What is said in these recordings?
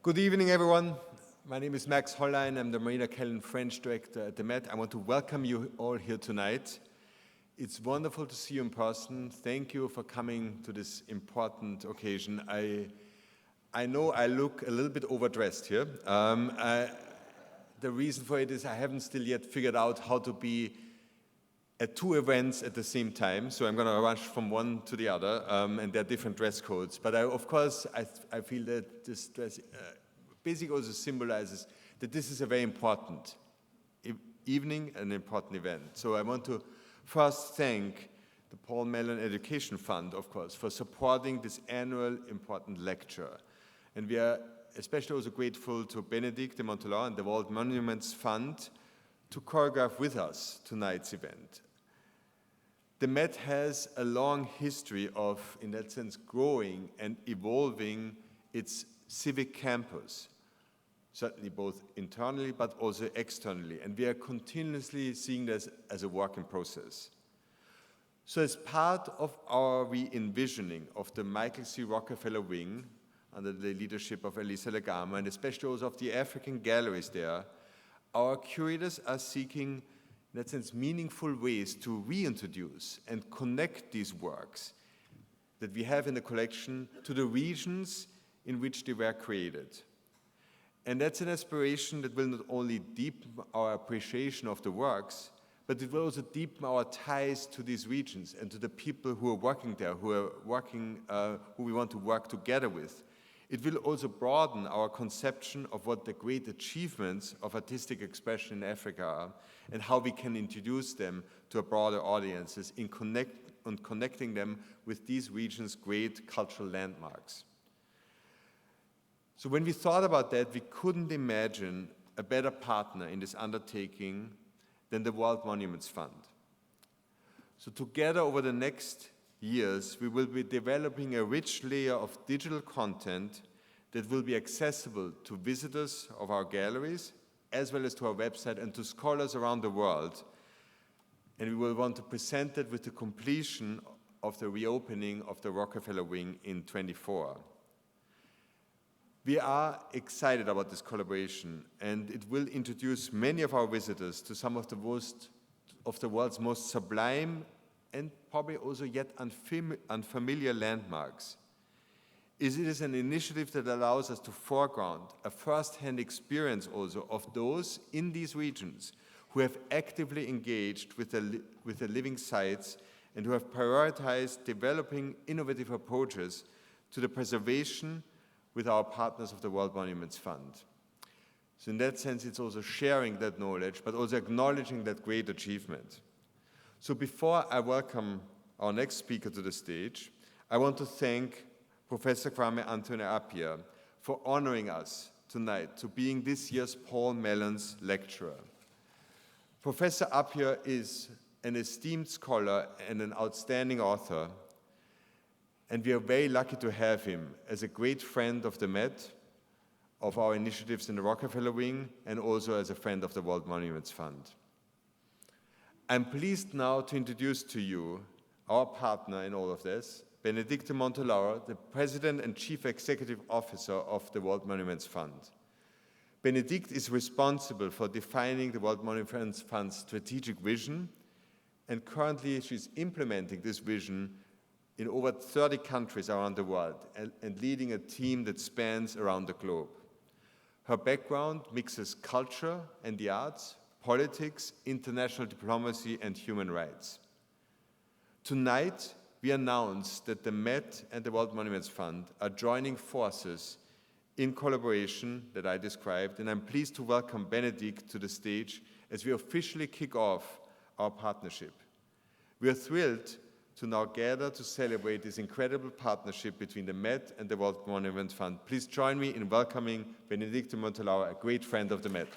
Good evening, everyone. My name is Max Hollein. I'm the Marina Kellen French Director at the Met. I want to welcome you all here tonight. It's wonderful to see you in person. Thank you for coming to this important occasion. I know I look a little bit overdressed here. The reason for it is I haven't still yet figured out how to be at two events at the same time, so I'm going to rush from one to the other, and there are different dress codes. But of course, I feel that this dress basically also symbolizes that this is a very important evening, an important event. So I want to first thank the Paul Mellon Education Fund, of course, for supporting this annual important lecture. And we are especially also grateful to Benedict de Montelar and the World Monuments Fund to choreograph with us tonight's event. The Met has a long history of, in that sense, growing and evolving its civic campus, certainly both internally but also externally, and we are continuously seeing this as a work in process. So as part of our re-envisioning of the Michael C. Rockefeller Wing, under the leadership of Elisa Legama, and especially also of the African galleries there, our curators are seeking, in that sense, meaningful ways to reintroduce and connect these works that we have in the collection to the regions in which they were created. And that's an aspiration that will not only deepen our appreciation of the works, but it will also deepen our ties to these regions and to the people who are working there, who we want to work together with. It will also broaden our conception of what the great achievements of artistic expression in Africa are and how we can introduce them to a broader audiences in connecting them with these regions' great cultural landmarks. So when we thought about that, we couldn't imagine a better partner in this undertaking than the World Monuments Fund. So together over the next years, we will be developing a rich layer of digital content that will be accessible to visitors of our galleries, as well as to our website and to scholars around the world. And we will want to present it with the completion of the reopening of the Rockefeller Wing in 2024. We are excited about this collaboration, and it will introduce many of our visitors to some of the world's most sublime and probably also yet unfamiliar landmarks. It is an initiative that allows us to foreground a first-hand experience also of those in these regions who have actively engaged with the living sites and who have prioritized developing innovative approaches to the preservation with our partners of the World Monuments Fund. So in that sense, it's also sharing that knowledge, but also acknowledging that great achievement. So before I welcome our next speaker to the stage, I want to thank Professor Kwame Anthony Appiah for honoring us tonight to being this year's Paul Mellon's lecturer. Professor Appiah is an esteemed scholar and an outstanding author, and we are very lucky to have him as a great friend of the Met, of our initiatives in the Rockefeller Wing, and also as a friend of the World Monuments Fund. I'm pleased now to introduce to you our partner in all of this, Benedict de Montelar, the President and Chief Executive Officer of the World Monuments Fund. Benedict is responsible for defining the World Monuments Fund's strategic vision, and currently she's implementing this vision in over 30 countries around the world and leading a team that spans around the globe. Her background mixes culture and the arts, politics, international diplomacy, and human rights. Tonight, we announce that the Met and the World Monuments Fund are joining forces in collaboration that I described, and I'm pleased to welcome Benedict to the stage as we officially kick off our partnership. We are thrilled to now gather to celebrate this incredible partnership between the Met and the World Monuments Fund. Please join me in welcoming Benedict de Montelar, a great friend of the Met.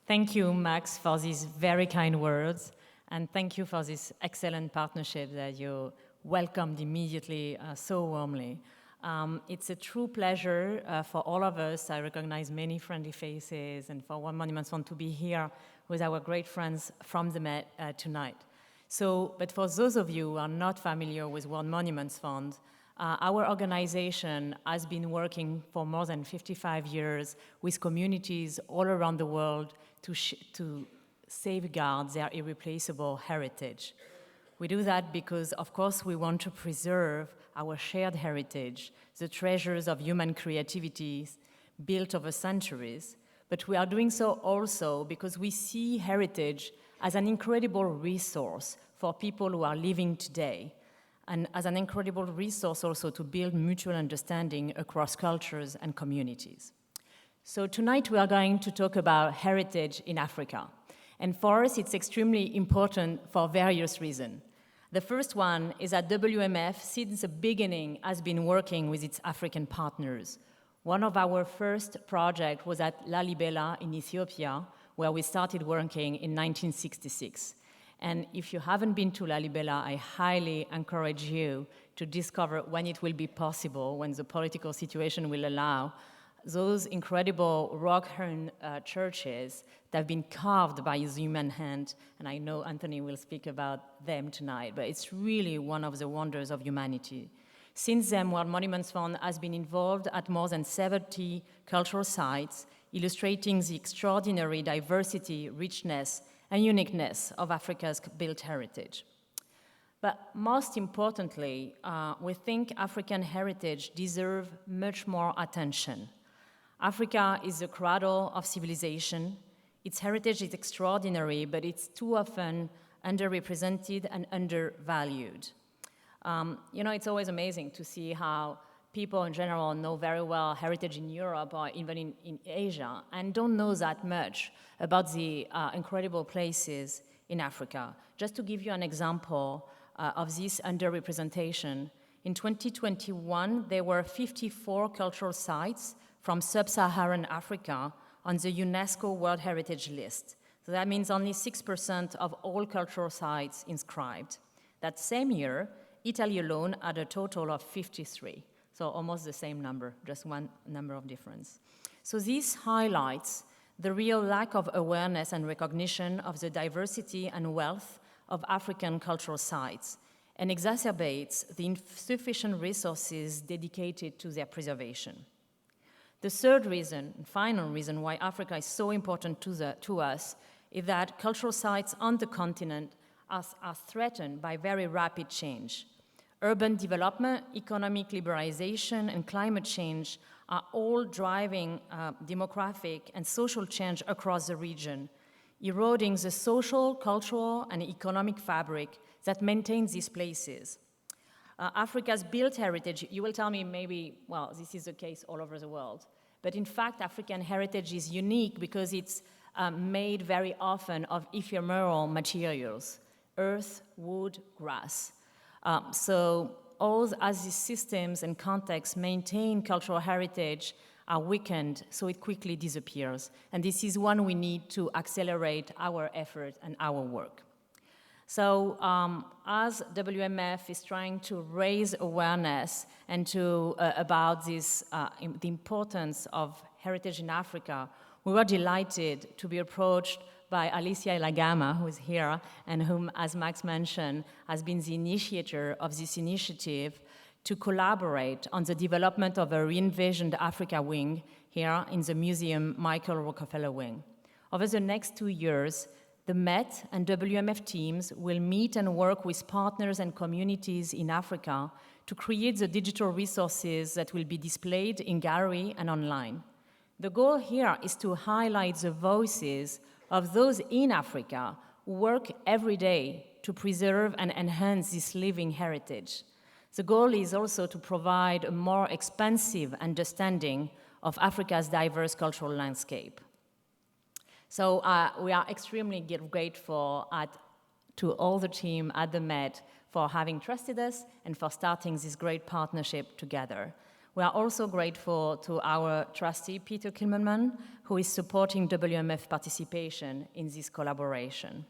Thank you, Max, for these very kind words, and thank you for this excellent partnership that you welcomed immediately so warmly. It's a true pleasure for all of us. I recognize many friendly faces, and for World Monuments Fund to be here with our great friends from the Met tonight. But for those of you who are not familiar with World Monuments Fund, our organization has been working for more than 55 years with communities all around the world to safeguard their irreplaceable heritage. We do that because, of course, we want to preserve our shared heritage, the treasures of human creativity built over centuries, but we are doing so also because we see heritage as an incredible resource for people who are living today, and as an incredible resource also to build mutual understanding across cultures and communities. So tonight we are going to talk about heritage in Africa. And for us, it's extremely important for various reasons. The first one is that WMF, since the beginning, has been working with its African partners. One of our first projects was at Lalibela in Ethiopia, where we started working in 1966. And if you haven't been to Lalibela, I highly encourage you to discover when it will be possible, when the political situation will allow, those incredible rock-hewn churches that have been carved by the human hand, and I know Anthony will speak about them tonight, but it's really one of the wonders of humanity. Since then, World Monuments Fund has been involved at more than 70 cultural sites, illustrating the extraordinary diversity, richness, and uniqueness of Africa's built heritage. But most importantly, we think African heritage deserves much more attention. Africa is the cradle of civilization. Its heritage is extraordinary, but it's too often underrepresented and undervalued. It's always amazing to see how people in general know very well heritage in Europe or even in Asia and don't know that much about the incredible places in Africa. Just to give you an example of this underrepresentation, in 2021, there were 54 cultural sites from sub-Saharan Africa on the UNESCO World Heritage List. So that means only 6% of all cultural sites inscribed. That same year, Italy alone had a total of 53. So almost the same number, just one number of difference. So this highlights the real lack of awareness and recognition of the diversity and wealth of African cultural sites and exacerbates the insufficient resources dedicated to their preservation. The third reason, and final reason why Africa is so important to us is that cultural sites on the continent are threatened by very rapid change. Urban development, economic liberalization, and climate change are all driving demographic and social change across the region, eroding the social, cultural, and economic fabric that maintains these places. Africa's built heritage, you will tell me maybe, well, this is the case all over the world. But in fact, African heritage is unique because it's made very often of ephemeral materials, earth, wood, grass. So all as these systems and contexts maintain cultural heritage are weakened, so it quickly disappears. And this is one we need to accelerate our effort and our work. So as WMF is trying to raise awareness and about this, the importance of heritage in Africa, we were delighted to be approached by Alicia Elagama, who is here, and whom, as Max mentioned, has been the initiator of this initiative to collaborate on the development of a re-envisioned Africa wing here in the museum Michael Rockefeller Wing. Over the next 2 years, the Met and WMF teams will meet and work with partners and communities in Africa to create the digital resources that will be displayed in gallery and online. The goal here is to highlight the voices of those in Africa who work every day to preserve and enhance this living heritage. The goal is also to provide a more expansive understanding of Africa's diverse cultural landscape. So we are extremely grateful to all the team at the Met for having trusted us and for starting this great partnership together. We are also grateful to our trustee, Peter Kimmelman, who is supporting WMF participation in this collaboration.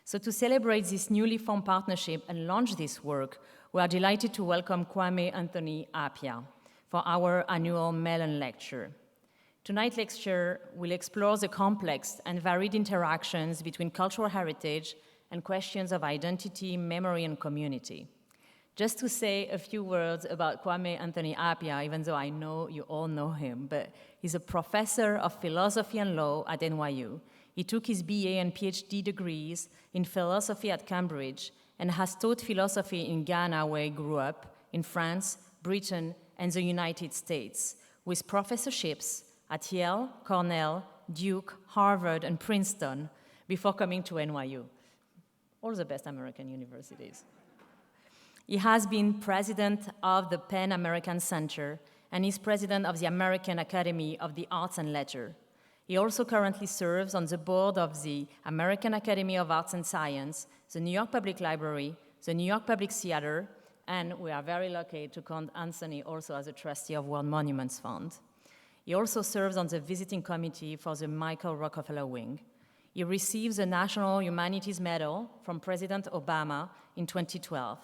So to celebrate this newly formed partnership and launch this work, we are delighted to welcome Kwame Anthony Appiah. for our annual Mellon Lecture. Tonight's lecture will explore the complex and varied interactions between cultural heritage and questions of identity, memory, and community. Just to say a few words about Kwame Anthony Appiah, even though I know you all know him, but he's a professor of philosophy and law at NYU. He took his BA and PhD degrees in philosophy at Cambridge and has taught philosophy in Ghana, where he grew up, in France, Britain, and the United States, with professorships at Yale, Cornell, Duke, Harvard, and Princeton before coming to NYU. All the best American universities. He has been president of the Pan American Center and is president of the American Academy of the Arts and Letters. He also currently serves on the board of the American Academy of Arts and Science, the New York Public Library, the New York Public Theater, and we are very lucky to count Anthony also as a trustee of World Monuments Fund. He also serves on the visiting committee for the Michael Rockefeller Wing. He received the National Humanities Medal from President Obama in 2012.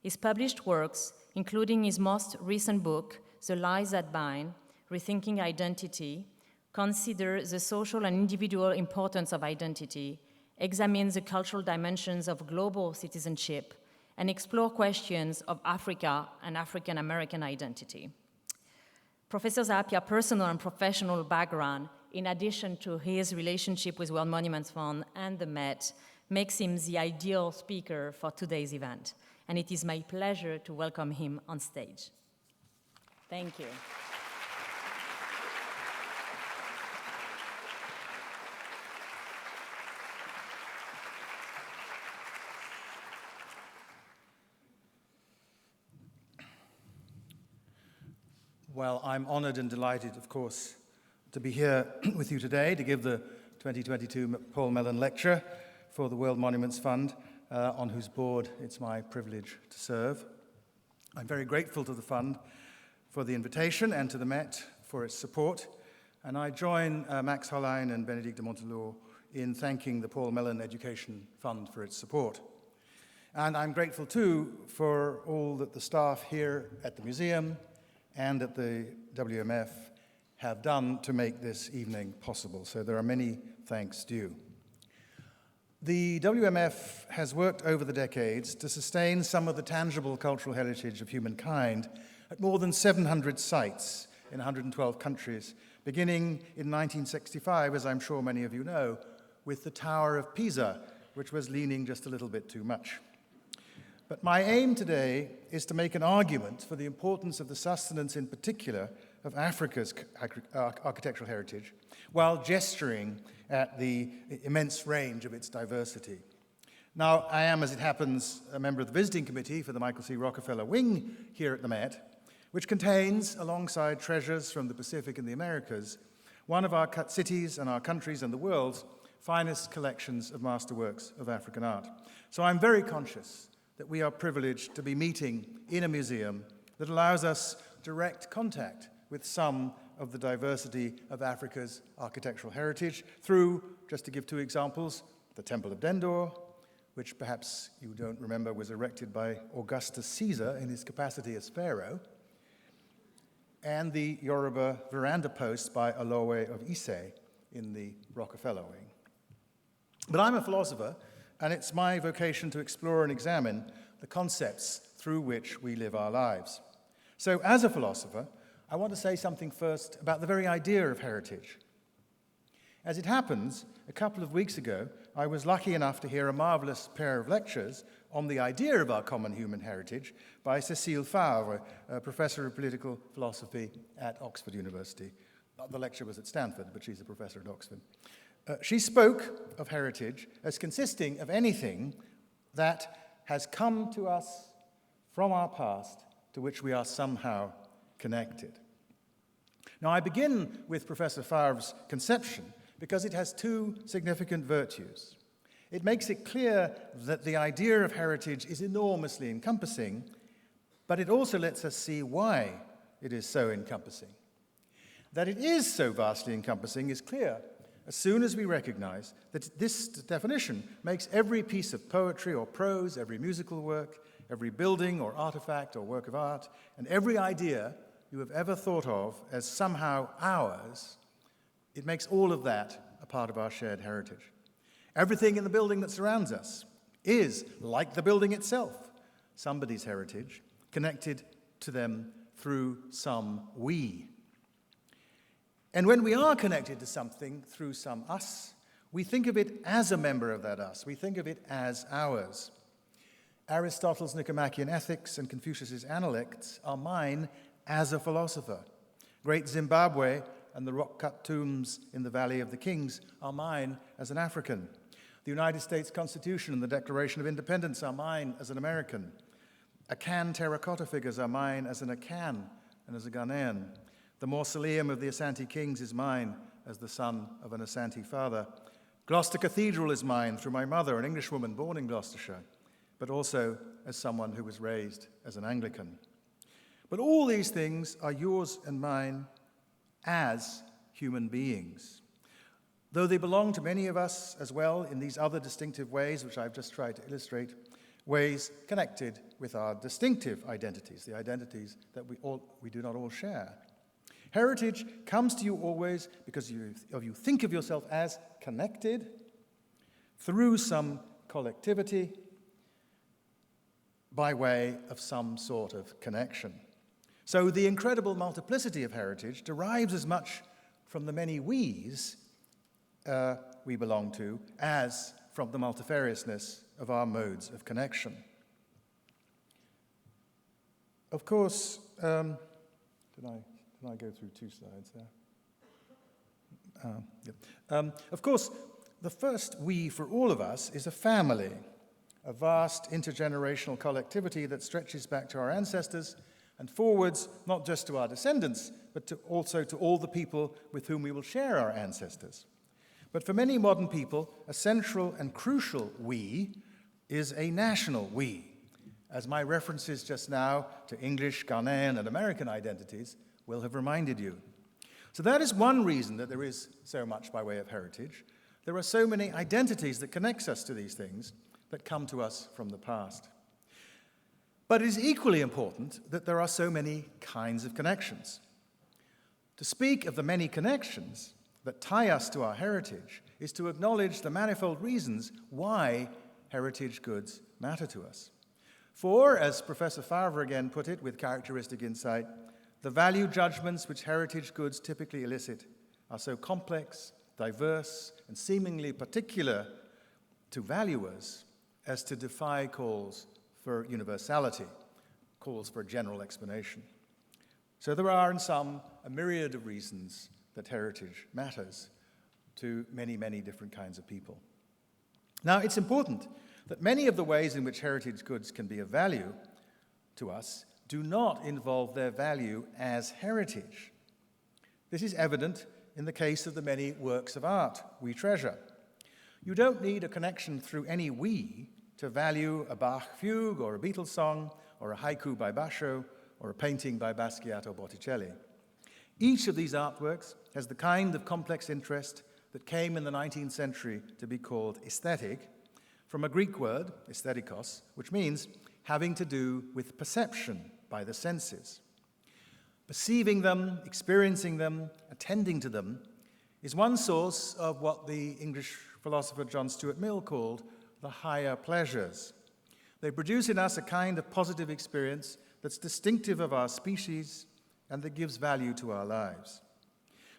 His published works, including his most recent book, The Lies That Bind, Rethinking Identity, consider the social and individual importance of identity, examine the cultural dimensions of global citizenship, and explore questions of Africa and African American identity. Professor Appiah's personal and professional background, in addition to his relationship with World Monuments Fund and the Met, makes him the ideal speaker for today's event. And it is my pleasure to welcome him on stage. Thank you. Well, I'm honored and delighted, of course, to be here with you today to give the 2022 Paul Mellon Lecture for the World Monuments Fund, on whose board it's my privilege to serve. I'm very grateful to the fund for the invitation and to the Met for its support, and I join Max Hollein and Bénédicte de Montelot in thanking the Paul Mellon Education Fund for its support. And I'm grateful too for all that the staff here at the museum and at the WMF have done to make this evening possible. So there are many thanks due. The WMF has worked over the decades to sustain some of the tangible cultural heritage of humankind at more than 700 sites in 112 countries, beginning in 1965, as I'm sure many of you know, with the Tower of Pisa, which was leaning just a little bit too much. But my aim today is to make an argument for the importance of the sustenance in particular of Africa's architectural heritage, while gesturing at the immense range of its diversity. Now, I am, as it happens, a member of the visiting committee for the Michael C. Rockefeller Wing here at the Met, which contains, alongside treasures from the Pacific and the Americas, one of our cities and our countries and the world's finest collections of masterworks of African art. So I'm very conscious that we are privileged to be meeting in a museum that allows us direct contact with some of the diversity of Africa's architectural heritage through, just to give two examples, the Temple of Dendor, which perhaps you don't remember was erected by Augustus Caesar in his capacity as pharaoh, and the Yoruba veranda post by Olowe of Ise in the Rockefeller Wing. But I'm a philosopher, and it's my vocation to explore and examine the concepts through which we live our lives. So as a philosopher, I want to say something first about the very idea of heritage. As it happens, a couple of weeks ago, I was lucky enough to hear a marvelous pair of lectures on the idea of our common human heritage by Cécile Favre, a professor of political philosophy at Oxford University. The lecture was at Stanford, but she's a professor at Oxford. She spoke of heritage as consisting of anything that has come to us from our past to which we are somehow connected. Now, I begin with Professor Favre's conception because it has two significant virtues. It makes it clear that the idea of heritage is enormously encompassing, but it also lets us see why it is so encompassing. That it is so vastly encompassing is clear as soon as we recognize that this definition makes every piece of poetry or prose, every musical work, every building or artifact or work of art, and every idea you have ever thought of as somehow ours, it makes all of that a part of our shared heritage. Everything in the building that surrounds us is, like the building itself, somebody's heritage, connected to them through some we. And when we are connected to something through some us, we think of it as a member of that us. We think of it as ours. Aristotle's Nicomachean Ethics and Confucius's Analects are mine as a philosopher. Great Zimbabwe and the rock-cut tombs in the Valley of the Kings are mine as an African. The United States Constitution and the Declaration of Independence are mine as an American. Akan terracotta figures are mine as an Akan and as a Ghanaian. The mausoleum of the Asante Kings is mine as the son of an Asante father. Gloucester Cathedral is mine through my mother, an Englishwoman born in Gloucestershire, but also as someone who was raised as an Anglican. But all these things are yours and mine as human beings. Though they belong to many of us as well in these other distinctive ways, which I've just tried to illustrate, ways connected with our distinctive identities, the identities that we do not all share. Heritage comes to you always because you think of yourself as connected through some collectivity by way of some sort of connection. So the incredible multiplicity of heritage derives as much from the many we's we belong to as from the multifariousness of our modes of connection. Of course, did I go through 2 slides there? Yeah. Of course, the first we for all of us is a family, a vast intergenerational collectivity that stretches back to our ancestors and forwards not just to our descendants, but also to all the people with whom we will share our ancestors. But for many modern people, a central and crucial we is a national we, as my references just now to English, Ghanaian, and American identities will have reminded you. So that is one reason that there is so much by way of heritage. There are so many identities that connect us to these things that come to us from the past. But it is equally important that there are so many kinds of connections. To speak of the many connections that tie us to our heritage is to acknowledge the manifold reasons why heritage goods matter to us. For, as Professor Favre again put it with characteristic insight, the value judgments which heritage goods typically elicit are so complex, diverse, and seemingly particular to valuers as to defy calls for universality, calls for general explanation. So there are, in sum, a myriad of reasons that heritage matters to many, many different kinds of people. Now, it's important that many of the ways in which heritage goods can be of value to us do not involve their value as heritage. This is evident in the case of the many works of art we treasure. You don't need a connection through any we to value a Bach fugue or a Beatles song or a haiku by Basho or a painting by Basquiat or Botticelli. Each of these artworks has the kind of complex interest that came in the 19th century to be called aesthetic, from a Greek word, aesthetikos, which means having to do with perception by the senses. Perceiving them, experiencing them, attending to them is one source of what the English philosopher John Stuart Mill called the higher pleasures. They produce in us a kind of positive experience that's distinctive of our species and that gives value to our lives.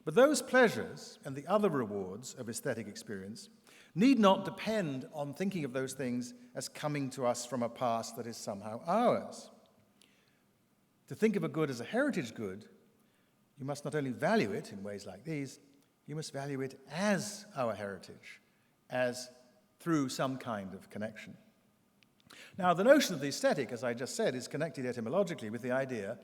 But those pleasures and the other rewards of aesthetic experience need not depend on thinking of those things as coming to us from a past that is somehow ours. To think of a good as a heritage good, you must not only value it in ways like these, you must value it as our heritage, as through some kind of connection. Now, the notion of the aesthetic, as I just said, is connected etymologically with the idea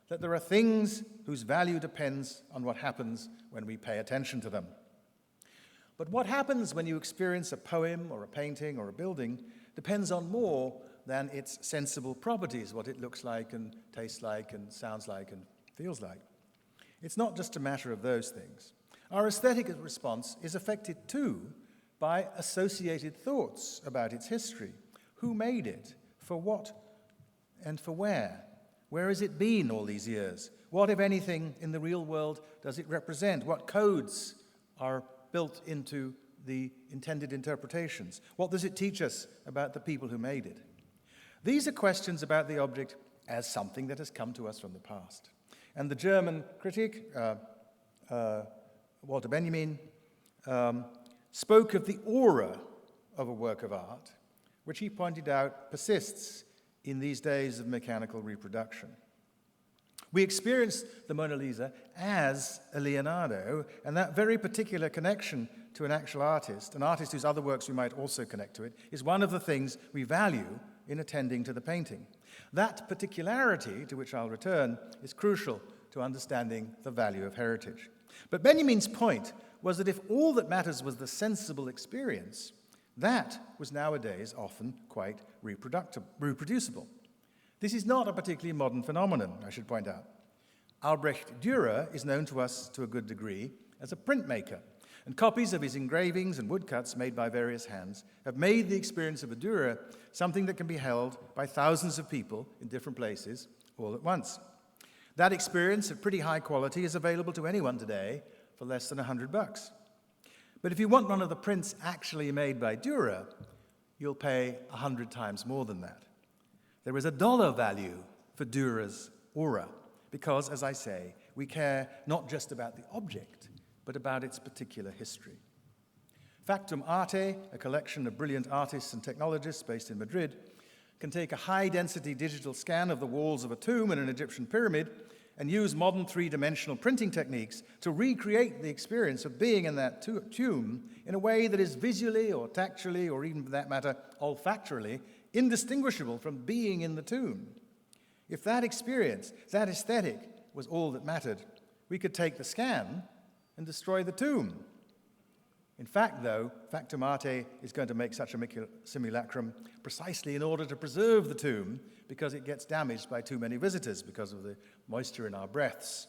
that there are things whose value depends on what happens when we pay attention to them. But what happens when you experience a poem or a painting or a building depends on more than its sensible properties, what it looks like and tastes like and sounds like and feels like. It's not just a matter of those things. Our aesthetic response is affected too by associated thoughts about its history. Who made it? For what? And for where? Where has it been all these years? What, if anything, in the real world does it represent? What codes are built into the intended interpretations? What does it teach us about the people who made it? These are questions about the object as something that has come to us from the past. And the German critic, Walter Benjamin, spoke of the aura of a work of art, which he pointed out persists in these days of mechanical reproduction. We experience the Mona Lisa as a Leonardo, and that very particular connection to an actual artist, an artist whose other works we might also connect to it, is one of the things we value in attending to the painting. That particularity, to which I'll return, is crucial to understanding the value of heritage. But Benjamin's point was that if all that matters was the sensible experience, that was nowadays often quite reproducible. This is not a particularly modern phenomenon, I should point out. Albrecht Dürer is known to us to a good degree as a printmaker, and copies of his engravings and woodcuts made by various hands have made the experience of a Dürer something that can be held by thousands of people in different places all at once. That experience at pretty high quality is available to anyone today for less than $100. But if you want one of the prints actually made by Dürer, you'll pay 100 times more than that. There is a dollar value for Dürer's aura because, as I say, we care not just about the object, but about its particular history. Factum Arte, a collection of brilliant artists and technologists based in Madrid, can take a high-density digital scan of the walls of a tomb in an Egyptian pyramid and use modern three-dimensional printing techniques to recreate the experience of being in that tomb in a way that is visually or tactually, or even for that matter, olfactorily, indistinguishable from being in the tomb. If that experience, that aesthetic, was all that mattered, we could take the scan and destroy the tomb. In fact, though, Factum Arte is going to make such a simulacrum precisely in order to preserve the tomb, because it gets damaged by too many visitors because of the moisture in our breaths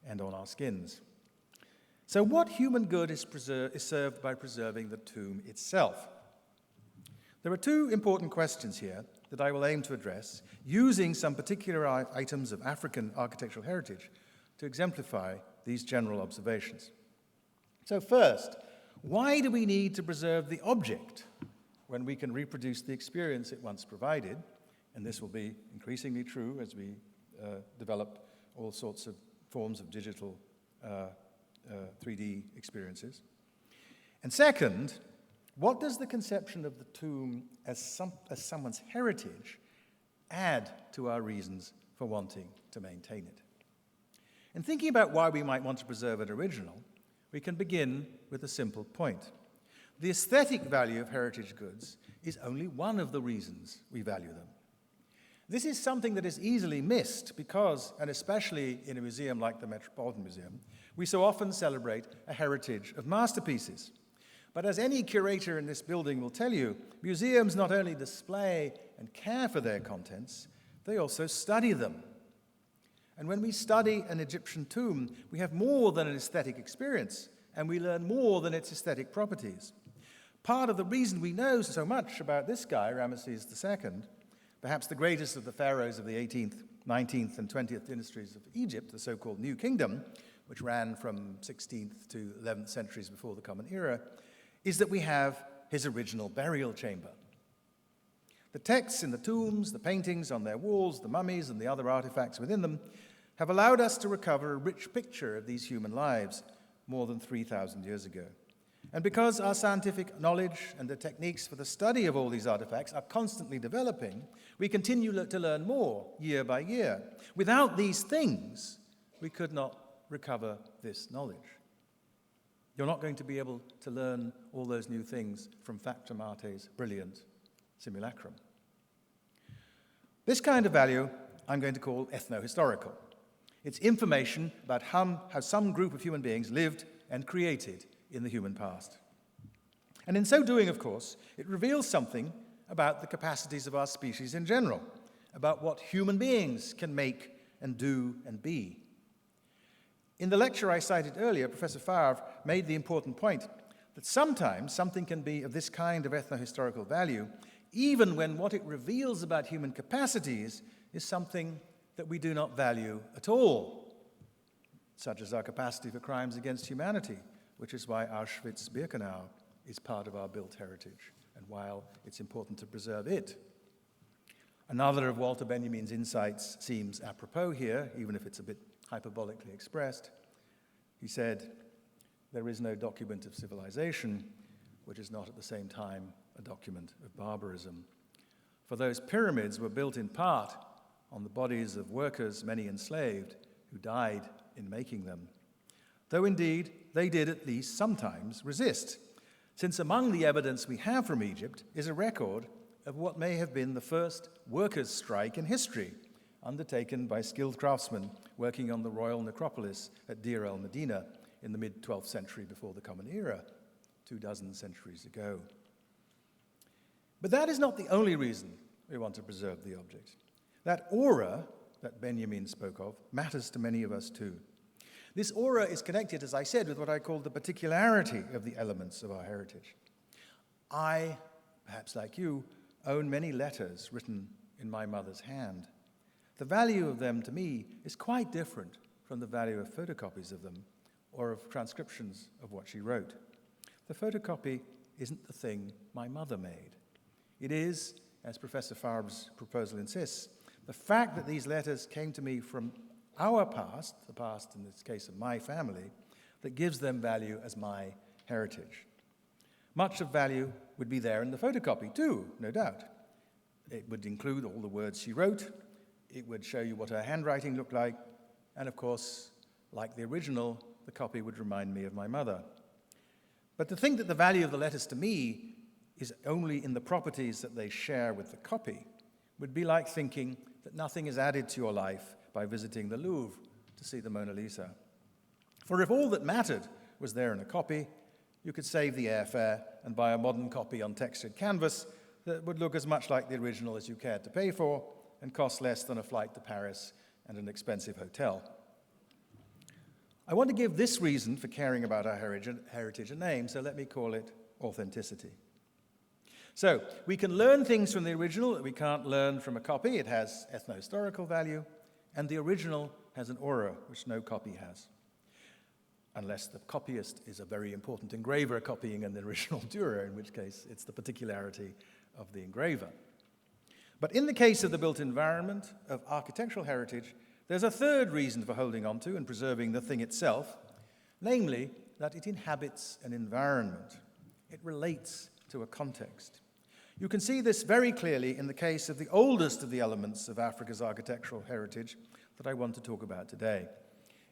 and on our skins. So what human good is served by preserving the tomb itself? There are two important questions here that I will aim to address, using some particular items of African architectural heritage to exemplify these general observations. So first, why do we need to preserve the object when we can reproduce the experience it once provided? And this will be increasingly true as we develop all sorts of forms of digital 3D experiences. And second, what does the conception of the tomb as someone's heritage add to our reasons for wanting to maintain it? In thinking about why we might want to preserve an original, we can begin with a simple point. The aesthetic value of heritage goods is only one of the reasons we value them. This is something that is easily missed because, and especially in a museum like the Metropolitan Museum, we so often celebrate a heritage of masterpieces. But as any curator in this building will tell you, museums not only display and care for their contents, they also study them. And when we study an Egyptian tomb, we have more than an aesthetic experience, and we learn more than its aesthetic properties. Part of the reason we know so much about this guy, Ramesses II, perhaps the greatest of the pharaohs of the 18th, 19th, and 20th dynasties of Egypt, the so-called New Kingdom, which ran from 16th to 11th centuries before the Common Era, is that we have his original burial chamber. The texts in the tombs, the paintings on their walls, the mummies and the other artifacts within them have allowed us to recover a rich picture of these human lives more than 3,000 years ago. And because our scientific knowledge and the techniques for the study of all these artifacts are constantly developing, we continue to learn more year by year. Without these things, we could not recover this knowledge. You're not going to be able to learn all those new things from Factum Arte's brilliant simulacrum. This kind of value I'm going to call ethno-historical. It's information about how some group of human beings lived and created in the human past. And in so doing, of course, it reveals something about the capacities of our species in general, about what human beings can make and do and be. In the lecture I cited earlier, Professor Favre made the important point that sometimes something can be of this kind of ethno-historical value, even when what it reveals about human capacities is something that we do not value at all, such as our capacity for crimes against humanity, which is why Auschwitz-Birkenau is part of our built heritage, and while it's important to preserve it. Another of Walter Benjamin's insights seems apropos here, even if it's a bit hyperbolically expressed. He said, "There is no document of civilization which is not at the same time a document of barbarism. For those pyramids were built in part on the bodies of workers, many enslaved, who died in making them. Though indeed they did at least sometimes resist, since among the evidence we have from Egypt is a record of what may have been the first workers' strike in history, undertaken by skilled craftsmen working on the royal necropolis at Deir el-Medina in the mid-12th century before the Common Era, 24 centuries ago. But that is not the only reason we want to preserve the object. That aura that Benjamin spoke of matters to many of us too. This aura is connected, as I said, with what I call the particularity of the elements of our heritage. I, perhaps like you, own many letters written in my mother's hand. The value of them to me is quite different from the value of photocopies of them or of transcriptions of what she wrote. The photocopy isn't the thing my mother made. It is, as Professor Farb's proposal insists, the fact that these letters came to me from our past, the past in this case of my family, that gives them value as my heritage. Much of value would be there in the photocopy too, no doubt. It would include all the words she wrote, it would show you what her handwriting looked like, and of course, like the original, the copy would remind me of my mother. But to think that the value of the letters to me is only in the properties that they share with the copy would be like thinking that nothing is added to your life by visiting the Louvre to see the Mona Lisa. For if all that mattered was there in a copy, you could save the airfare and buy a modern copy on textured canvas that would look as much like the original as you cared to pay for and cost less than a flight to Paris and an expensive hotel. I want to give this reason for caring about our heritage a name, so let me call it authenticity. So, we can learn things from the original that we can't learn from a copy. It has ethno-historical value, and the original has an aura which no copy has. Unless the copyist is a very important engraver copying an original Dürer, in which case it's the particularity of the engraver. But in the case of the built environment of architectural heritage, there's a third reason for holding on to and preserving the thing itself, namely that it inhabits an environment. It relates to a context. You can see this very clearly in the case of the oldest of the elements of Africa's architectural heritage that I want to talk about today.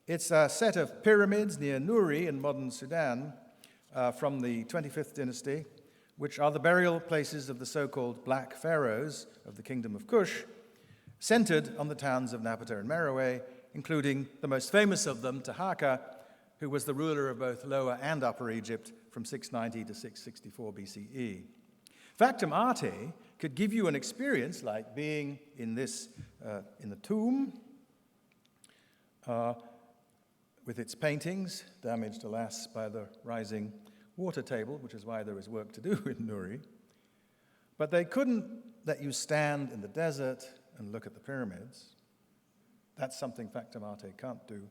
It's a set of pyramids near Nuri in modern Sudan from the 25th dynasty, which are the burial places of the so-called Black Pharaohs of the Kingdom of Kush, centered on the towns of Napata and Merowe, including the most famous of them, Taharqa, who was the ruler of both Lower and Upper Egypt from 690 to 664 BCE. Factum Arte could give you an experience like being in the tomb with its paintings, damaged, alas, by the rising water table, which is why there is work to do in Nuri. But they couldn't let you stand in the desert and look at the pyramids. That's something Factum Arte can't do.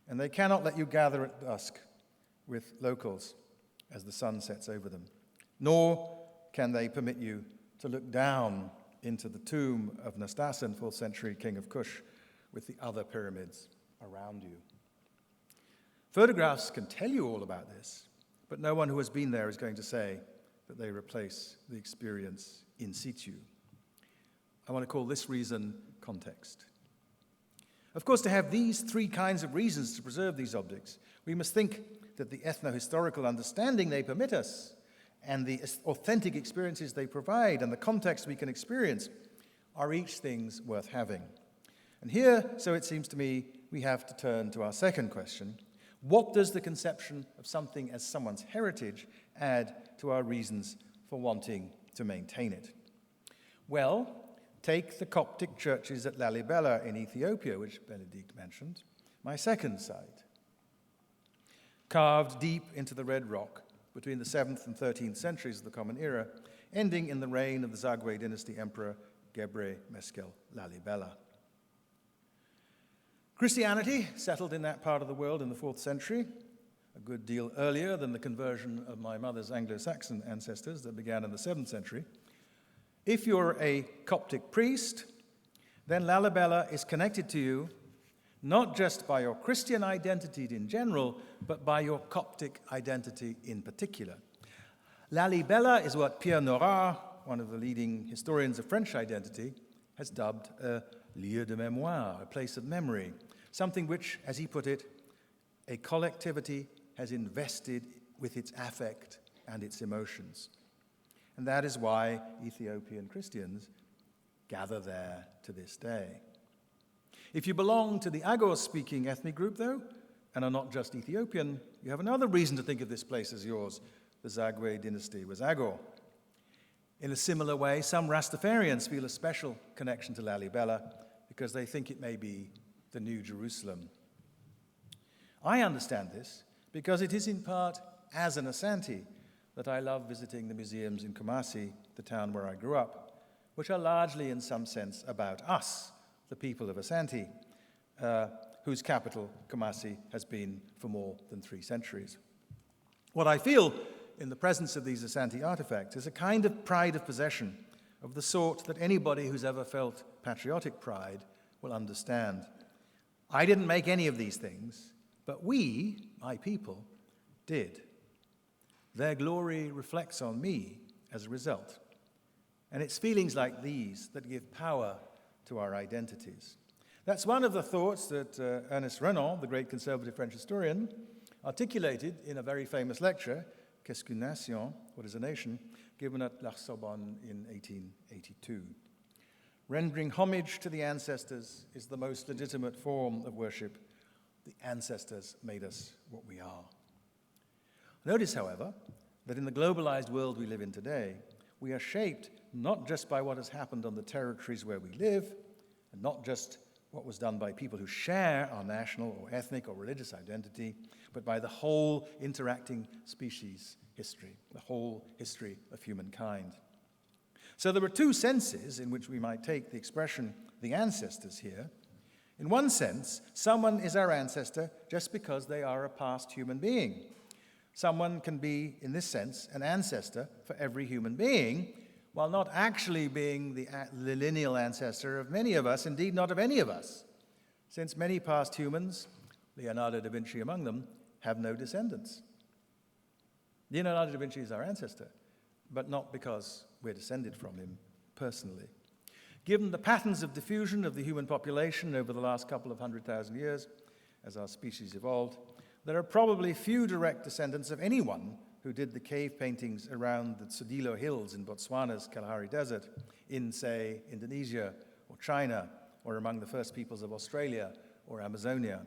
And they cannot let you gather at dusk with locals as the sun sets over them. Nor can they permit you to look down into the tomb of Nastasen, 4th century king of Kush, with the other pyramids around you. Photographs can tell you all about this, but no one who has been there is going to say that they replace the experience in situ. I want to call this reason context. Of course, to have these three kinds of reasons to preserve these objects, we must think that the ethno-historical understanding they permit us and the authentic experiences they provide and the context we can experience are each things worth having. And here, so it seems to me, we have to turn to our second question. What does the conception of something as someone's heritage add to our reasons for wanting to maintain it? Well, take the Coptic churches at Lalibela in Ethiopia, which Benedict mentioned, my second site. Carved deep into the red rock between the 7th and 13th centuries of the Common Era, ending in the reign of the Zagwe dynasty emperor Gebre Meskel Lalibela. Christianity settled in that part of the world in the 4th century, a good deal earlier than the conversion of my mother's Anglo-Saxon ancestors that began in the 7th century. If you're a Coptic priest, then Lalibela is connected to you not just by your Christian identity in general, but by your Coptic identity in particular. Lalibela is what Pierre Nora, one of the leading historians of French identity, has dubbed a lieu de mémoire, a place of memory, something which, as he put it, a collectivity has invested with its affect and its emotions. And that is why Ethiopian Christians gather there to this day. If you belong to the Agor-speaking ethnic group, though, and are not just Ethiopian, you have another reason to think of this place as yours. The Zagwe dynasty was Agor. In a similar way, some Rastafarians feel a special connection to Lalibela because they think it may be the New Jerusalem. I understand this because it is in part as an Asante that I love visiting the museums in Kumasi, the town where I grew up, which are largely in some sense about us, the people of Asante, whose capital, Kumasi, has been for more than 3 centuries. What I feel in the presence of these Asante artifacts is a kind of pride of possession of the sort that anybody who's ever felt patriotic pride will understand. I didn't make any of these things, but we, my people, did. Their glory reflects on me as a result. And it's feelings like these that give power to our identities. That's one of the thoughts that Ernest Renan, the great conservative French historian, articulated in a very famous lecture, Qu'est-ce qu'une nation? What is a nation? Given at La Sorbonne in 1882. Rendering homage to the ancestors is the most legitimate form of worship. The ancestors made us what we are. Notice, however, that in the globalized world we live in today, we are shaped not just by what has happened on the territories where we live, and not just what was done by people who share our national or ethnic or religious identity, but by the whole interacting species history, the whole history of humankind. So there are 2 senses in which we might take the expression the ancestors here. In one sense, someone is our ancestor just because they are a past human being. Someone can be, in this sense, an ancestor for every human being, while not actually being the lineal ancestor of many of us, indeed not of any of us, since many past humans, Leonardo da Vinci among them, have no descendants. Leonardo da Vinci is our ancestor, but not because we're descended from him personally. Given the patterns of diffusion of the human population over the last couple of 100,000 years, as our species evolved, there are probably few direct descendants of anyone who did the cave paintings around the Tsodilo Hills in Botswana's Kalahari Desert, in, say, Indonesia or China, or among the first peoples of Australia or Amazonia.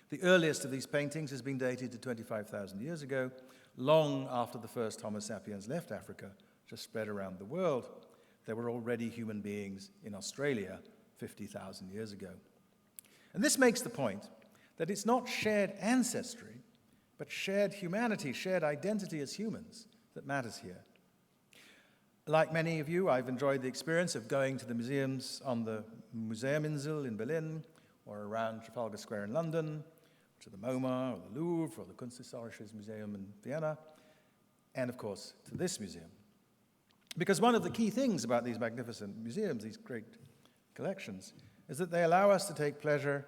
The earliest of these paintings has been dated to 25,000 years ago, long after the first Homo sapiens left Africa, just spread around the world. There were already human beings in Australia 50,000 years ago. And this makes the point that it's not shared ancestry, but shared humanity, shared identity as humans that matters here. Like many of you, I've enjoyed the experience of going to the museums on the Museumsinsel in Berlin, or around Trafalgar Square in London, to the MoMA, or the Louvre, or the Kunsthistorisches Museum in Vienna, and of course, to this museum. Because one of the key things about these magnificent museums, these great collections, is that they allow us to take pleasure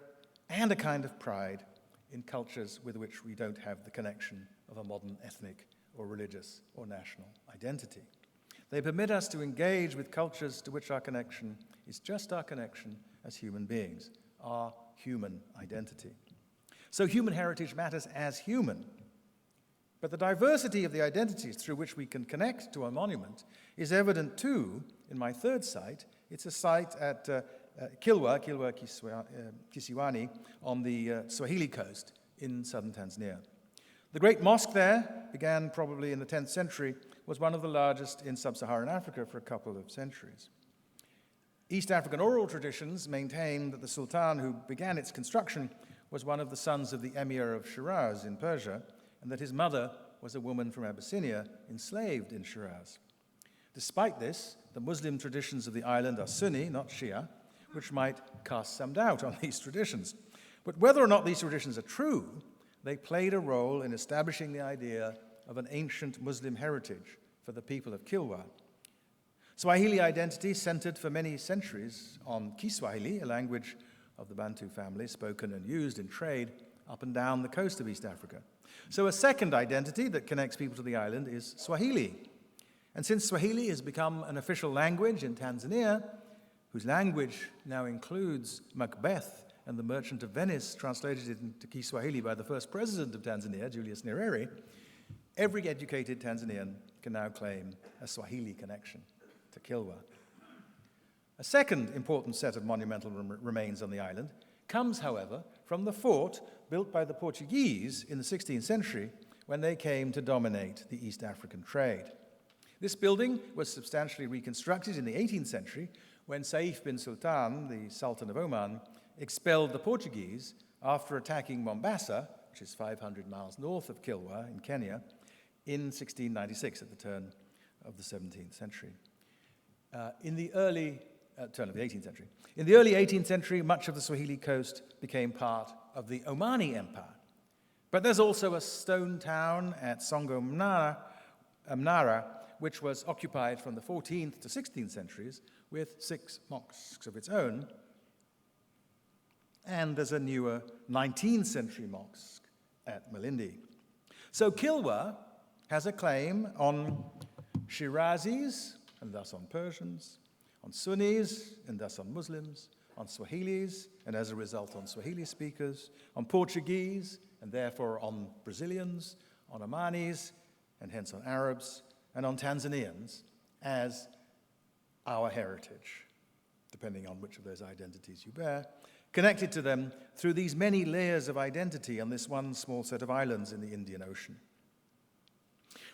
and a kind of pride in cultures with which we don't have the connection of a modern ethnic or religious or national identity. They permit us to engage with cultures to which our connection is just our connection as human beings, our human identity. So human heritage matters as human. But the diversity of the identities through which we can connect to a monument is evident too in my third site. It's a site at Kilwa Kisiwani, on the Swahili coast in southern Tanzania. The great mosque there, began probably in the 10th century, was one of the largest in sub-Saharan Africa for a couple of centuries. East African oral traditions maintain that the sultan who began its construction was one of the sons of the emir of Shiraz in Persia, and that his mother was a woman from Abyssinia enslaved in Shiraz. Despite this, the Muslim traditions of the island are Sunni, not Shia, which might cast some doubt on these traditions. But whether or not these traditions are true, they played a role in establishing the idea of an ancient Muslim heritage for the people of Kilwa. Swahili identity centered for many centuries on Kiswahili, a language of the Bantu family spoken and used in trade up and down the coast of East Africa. So a second identity that connects people to the island is Swahili. And since Swahili has become an official language in Tanzania, whose language now includes Macbeth and the Merchant of Venice, translated into Kiswahili by the first president of Tanzania, Julius Nyerere, every educated Tanzanian can now claim a Swahili connection to Kilwa. A second important set of monumental remains on the island comes, however, from the fort built by the Portuguese in the 16th century when they came to dominate the East African trade. This building was substantially reconstructed in the 18th century when Saif bin Sultan, the Sultan of Oman, expelled the Portuguese after attacking Mombasa, which is 500 miles north of Kilwa in Kenya, in 1696 at the turn of the 17th century. In the early turn of the 18th century. In the early 18th century, much of the Swahili coast became part of the Omani Empire. But there's also a stone town at Songo Mnara, which was occupied from the 14th to 16th centuries with 6 mosques of its own. And there's a newer 19th century mosque at Malindi. So Kilwa has a claim on Shirazis, and thus on Persians, on Sunnis, and thus on Muslims, on Swahilis, and as a result on Swahili speakers, on Portuguese, and therefore on Brazilians, on Omanis, and hence on Arabs, and on Tanzanians as our heritage, depending on which of those identities you bear, connected to them through these many layers of identity on this one small set of islands in the Indian Ocean.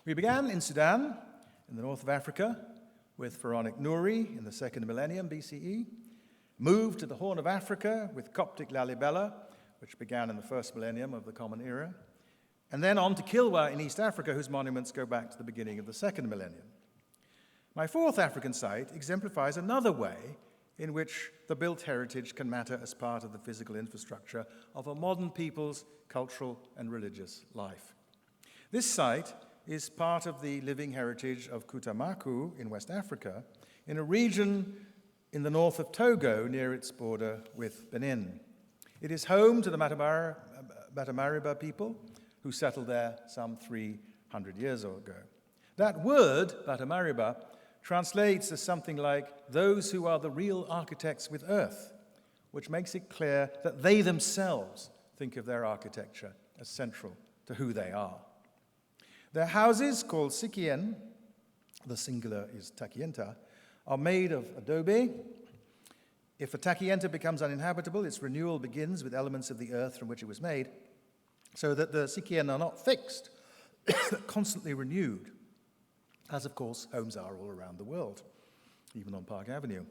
We began in Sudan, in the north of Africa, with Pharaonic Nuri in the 2nd millennium BCE, moved to the Horn of Africa with Coptic Lalibela, which began in the 1st millennium of the Common Era, and then on to Kilwa in East Africa, whose monuments go back to the beginning of the 2nd millennium. My fourth African site exemplifies another way in which the built heritage can matter as part of the physical infrastructure of a modern people's cultural and religious life. This site is part of the living heritage of Koutammakou in West Africa, in a region in the north of Togo near its border with Benin. It is home to the Batamariba people who settled there some 300 years ago. That word, Batamariba, translates as something like those who are the real architects with earth, which makes it clear that they themselves think of their architecture as central to who they are. Their houses, called sikien, the singular is takienta, are made of adobe. If a takienta becomes uninhabitable, its renewal begins with elements of the earth from which it was made, so that the sikien are not fixed, but constantly renewed, as of course homes are all around the world, even on Park Avenue.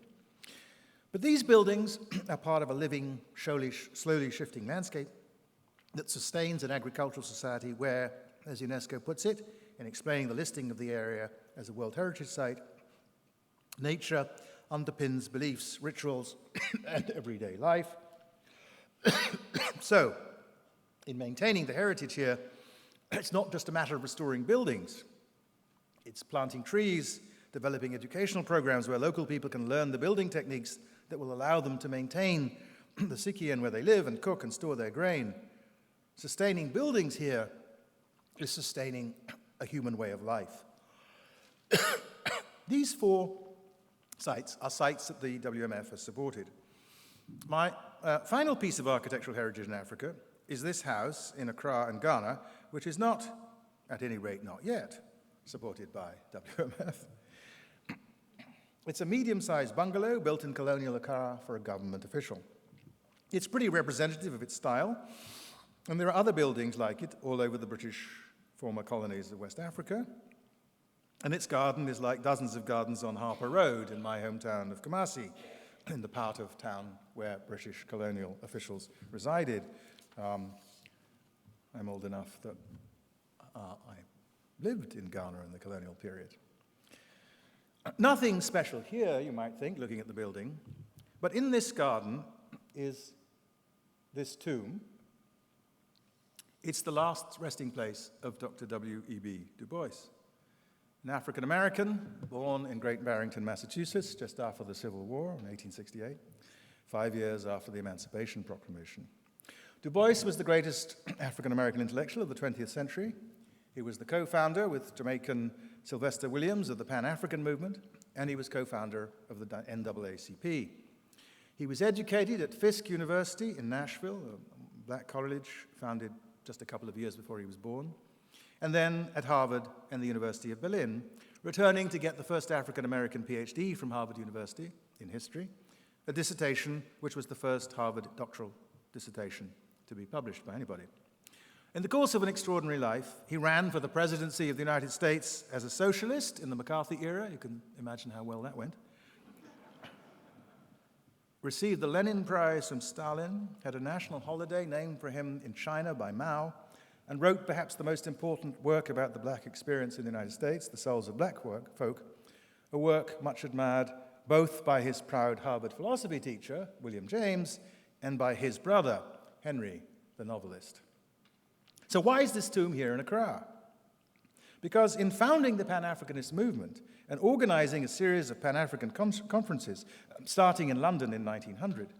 But these buildings are part of a living, slowly shifting landscape that sustains an agricultural society where, as UNESCO puts it, in explaining the listing of the area as a World Heritage Site, nature underpins beliefs, rituals, and everyday life. So, in maintaining the heritage here, it's not just a matter of restoring buildings. It's planting trees, developing educational programs where local people can learn the building techniques that will allow them to maintain the sikien where they live and cook and store their grain. Sustaining buildings here is sustaining a human way of life. These 4 sites are sites that the WMF has supported. My final piece of architectural heritage in Africa is this house in Accra in Ghana, which is not, at any rate not yet, supported by WMF. It's a medium-sized bungalow built in colonial Accra for a government official. It's pretty representative of its style, and there are other buildings like it all over the British former colonies of West Africa. And its garden is like dozens of gardens on Harper Road in my hometown of Kumasi, in the part of town where British colonial officials resided. I'm old enough that I lived in Ghana in the colonial period. Nothing special here, you might think, looking at the building, but in this garden is this tomb. It's the last resting place of Dr. W.E.B. Du Bois, an African-American born in Great Barrington, Massachusetts, just after the Civil War in 1868, 5 years after the Emancipation Proclamation. Du Bois was the greatest African-American intellectual of the 20th century. He was the co-founder with Jamaican Sylvester Williams of the Pan-African movement, and he was co-founder of the NAACP. He was educated at Fisk University in Nashville, a black college founded just a couple of years before he was born, and then at Harvard and the University of Berlin, returning to get the first African-American PhD from Harvard University in history, a dissertation which was the first Harvard doctoral dissertation to be published by anybody. In the course of an extraordinary life, he ran for the presidency of the United States as a socialist in the McCarthy era. You can imagine how well that went. Received the Lenin Prize from Stalin, had a national holiday named for him in China by Mao, and wrote perhaps the most important work about the black experience in the United States, The Souls of Black Folk, a work much admired both by his proud Harvard philosophy teacher, William James, and by his brother, Henry, the novelist. So why is this tomb here in Accra? Because in founding the Pan-Africanist movement and organizing a series of Pan-African conferences, starting in London in 1900,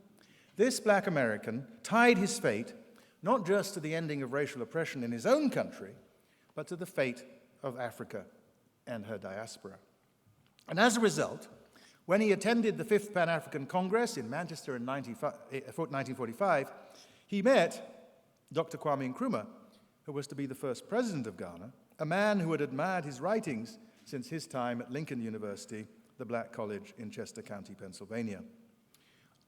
this black American tied his fate not just to the ending of racial oppression in his own country, but to the fate of Africa and her diaspora. And as a result, when he attended the Fifth Pan-African Congress in Manchester in 1945, he met Dr. Kwame Nkrumah, who was to be the first president of Ghana, a man who had admired his writings since his time at Lincoln University, the black college in Chester County, Pennsylvania.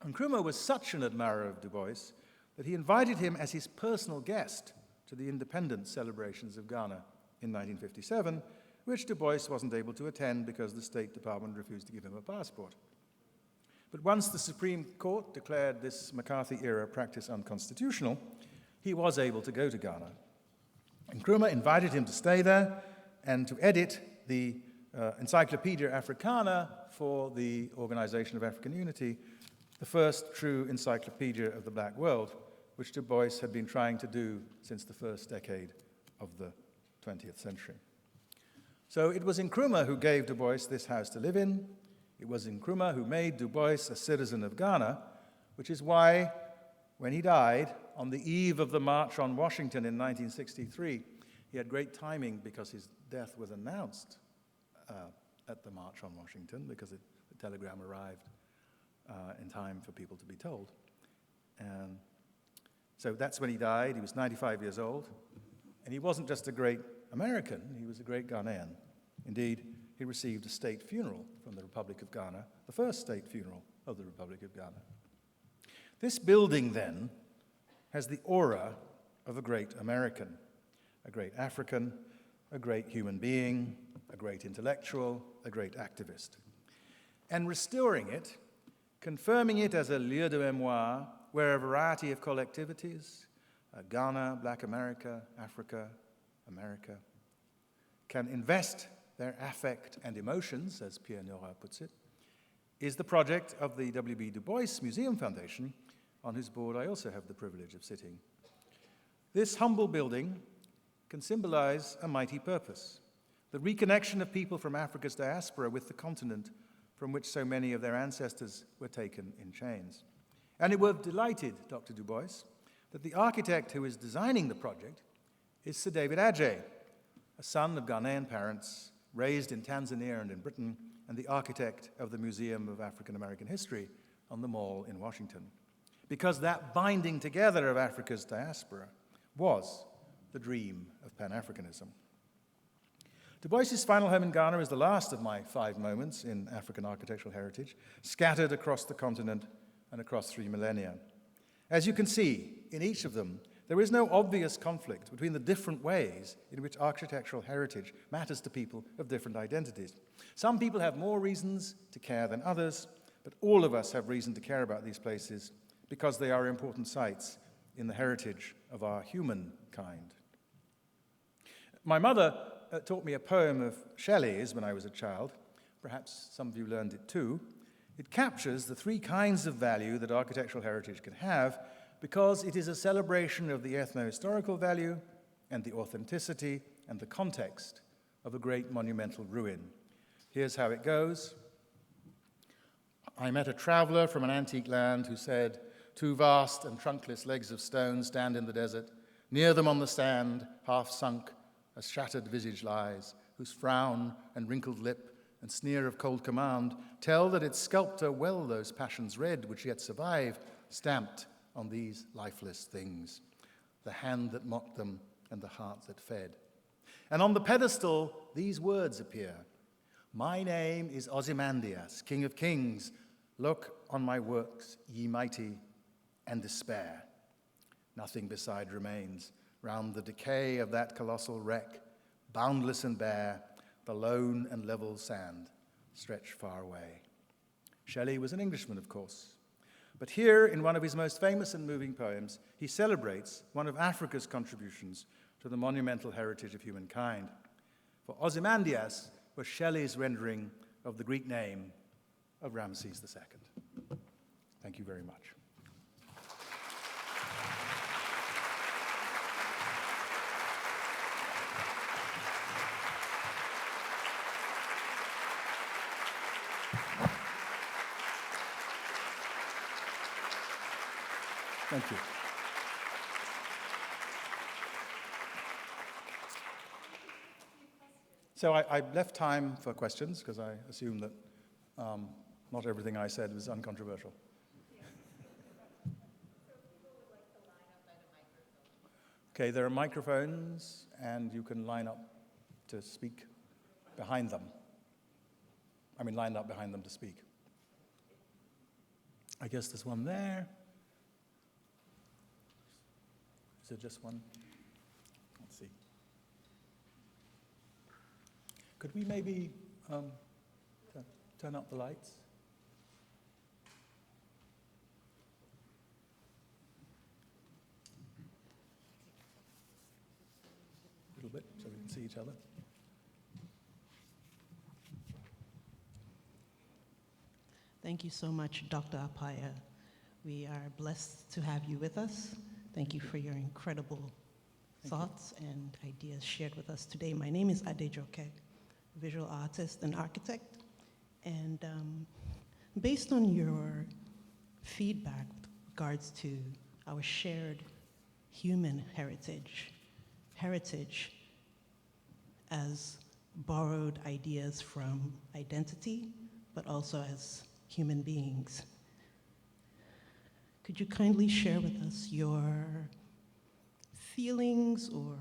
Nkrumah was such an admirer of Du Bois that he invited him as his personal guest to the independence celebrations of Ghana in 1957, which Du Bois wasn't able to attend because the State Department refused to give him a passport. But once the Supreme Court declared this McCarthy-era practice unconstitutional, he was able to go to Ghana. Nkrumah invited him to stay there and to edit the Encyclopedia Africana for the Organization of African Unity, the first true encyclopedia of the black world, which Du Bois had been trying to do since the first decade of the 20th century. So it was Nkrumah who gave Du Bois this house to live in. It was Nkrumah who made Du Bois a citizen of Ghana, which is why, when he died, on the eve of the March on Washington in 1963, he had great timing because his death was announced at the March on Washington because the telegram arrived in time for people to be told. And so that's when he died. He was 95 years old. And he wasn't just a great American, he was a great Ghanaian. Indeed, he received a state funeral from the Republic of Ghana, the first state funeral of the Republic of Ghana. This building, then, has the aura of a great American, a great African, a great human being, a great intellectual, a great activist. And restoring it, confirming it as a lieu de mémoire, where a variety of collectivities, Ghana, Black America, Africa, America, can invest their affect and emotions, as Pierre Nora puts it, is the project of the W.B. Du Bois Museum Foundation, on whose board I also have the privilege of sitting. This humble building can symbolize a mighty purpose, the reconnection of people from Africa's diaspora with the continent from which so many of their ancestors were taken in chains. And it would have delighted Dr. Du Bois that the architect who is designing the project is Sir David Adjaye, a son of Ghanaian parents, raised in Tanzania and in Britain, and the architect of the Museum of African American History on the Mall in Washington. Because that binding together of Africa's diaspora was the dream of Pan-Africanism. Du Bois's final home in Ghana is the last of my 5 moments in African architectural heritage, scattered across the continent and across 3 millennia. As you can see, in each of them, there is no obvious conflict between the different ways in which architectural heritage matters to people of different identities. Some people have more reasons to care than others, but all of us have reason to care about these places because they are important sites in the heritage of our humankind. My mother taught me a poem of Shelley's when I was a child. Perhaps some of you learned it too. It captures the 3 kinds of value that architectural heritage can have because it is a celebration of the ethno-historical value and the authenticity and the context of a great monumental ruin. Here's how it goes. I met a traveler from an antique land who said, "Two vast and trunkless legs of stone stand in the desert. Near them on the sand, half sunk, a shattered visage lies, whose frown and wrinkled lip and sneer of cold command tell that its sculptor well those passions read which yet survive, stamped on these lifeless things, the hand that mocked them and the heart that fed." And on the pedestal, these words appear. "My name is Ozymandias, King of Kings. Look on my works, ye mighty, and despair. Nothing beside remains. Round the decay of that colossal wreck, boundless and bare, the lone and level sand stretch far away." Shelley was an Englishman, of course. But here, in one of his most famous and moving poems, he celebrates one of Africa's contributions to the monumental heritage of humankind. For Ozymandias was Shelley's rendering of the Greek name of Ramses II. Thank you very much. Thank you. So I left time for questions because I assume that not everything I said was uncontroversial. Okay, there are microphones, and you can line up to speak behind them. I mean, line up behind them to speak. I guess there's one there. Is there just one? Let's see. Could we maybe turn up the lights? A little bit, so we can see each other. Thank you so much, Dr. Appiah. We are blessed to have you with us. Thank you for your incredible thoughts and ideas shared with us today. My name is Adejoke, visual artist and architect. And based on your feedback with regards to our shared human heritage as borrowed ideas from identity, but also as human beings, could you kindly share with us your feelings or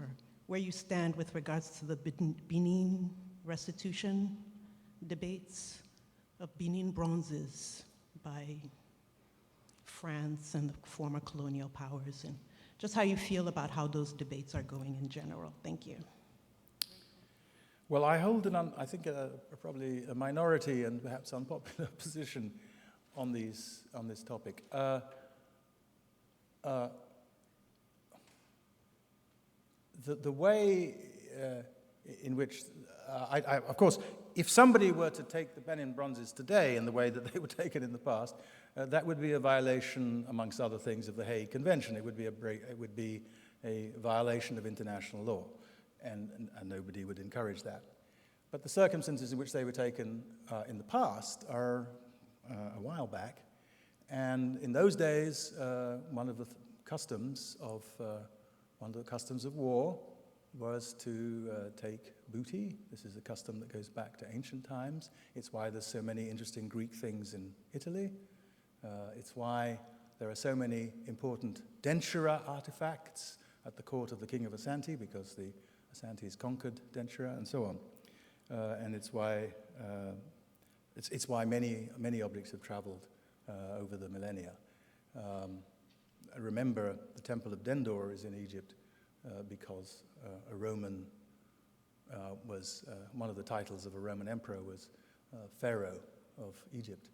where you stand with regards to the Benin restitution debates of Benin bronzes by France and the former colonial powers, and just how you feel about how those debates are going in general? Thank you. Well, I hold I think probably a minority and perhaps unpopular position on this topic. The way in which, of course, if somebody were to take the Benin bronzes today in the way that they were taken in the past, that would be a violation, amongst other things, of the Hague Convention. It would be a violation of international law, and nobody would encourage that. But the circumstances in which they were taken in the past are a while back, and in those days, one of the customs of war was to take booty. This is a custom that goes back to ancient times. It's why there's so many interesting Greek things in Italy. It's why there are so many important dentura artifacts at the court of the King of Asante, because the Asantes conquered dentura, and so on. And it's why many objects have traveled over the millennia. I remember the Temple of Dendor is in Egypt because a Roman was, one of the titles of a Roman emperor was Pharaoh of Egypt.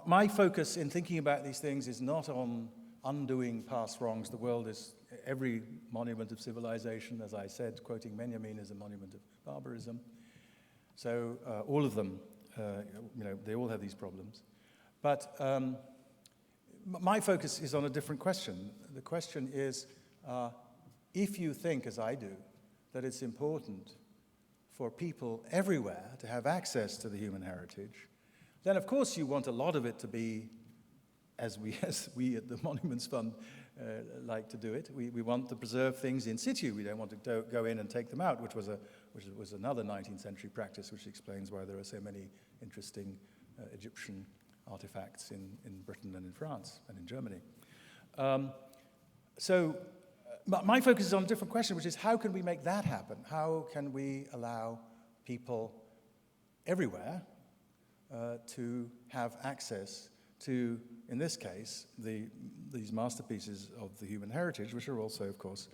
My focus in thinking about these things is not on undoing past wrongs. The world is, every monument of civilization, as I said, quoting Benjamin, is a monument of barbarism. So all of them, they all have these problems. But my focus is on a different question. The question is, if you think, as I do, that it's important for people everywhere to have access to the human heritage, then of course you want a lot of it to be, as we at the Monuments Fund like to do it. We want to preserve things in situ. We don't want to go in and take them out, which was another 19th century practice, which explains why there are so many interesting Egyptian artifacts in Britain and in France and in Germany. So my focus is on a different question, which is how can we make that happen? How can we allow people everywhere to have access to, in this case, these masterpieces of the human heritage, which are also, of course,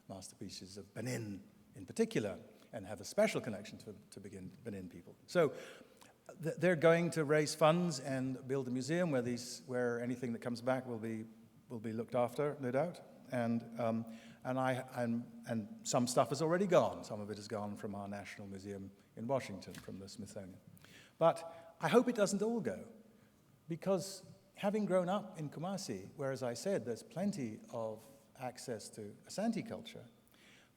masterpieces of Benin in particular, and have a special connection to Benin people. So they're going to raise funds and build a museum where anything that comes back will be looked after, no doubt. And some stuff has already gone. Some of it has gone from our National Museum in Washington, from the Smithsonian. But I hope it doesn't all go, because having grown up in Kumasi, where, as I said, there's plenty of access to Asante culture,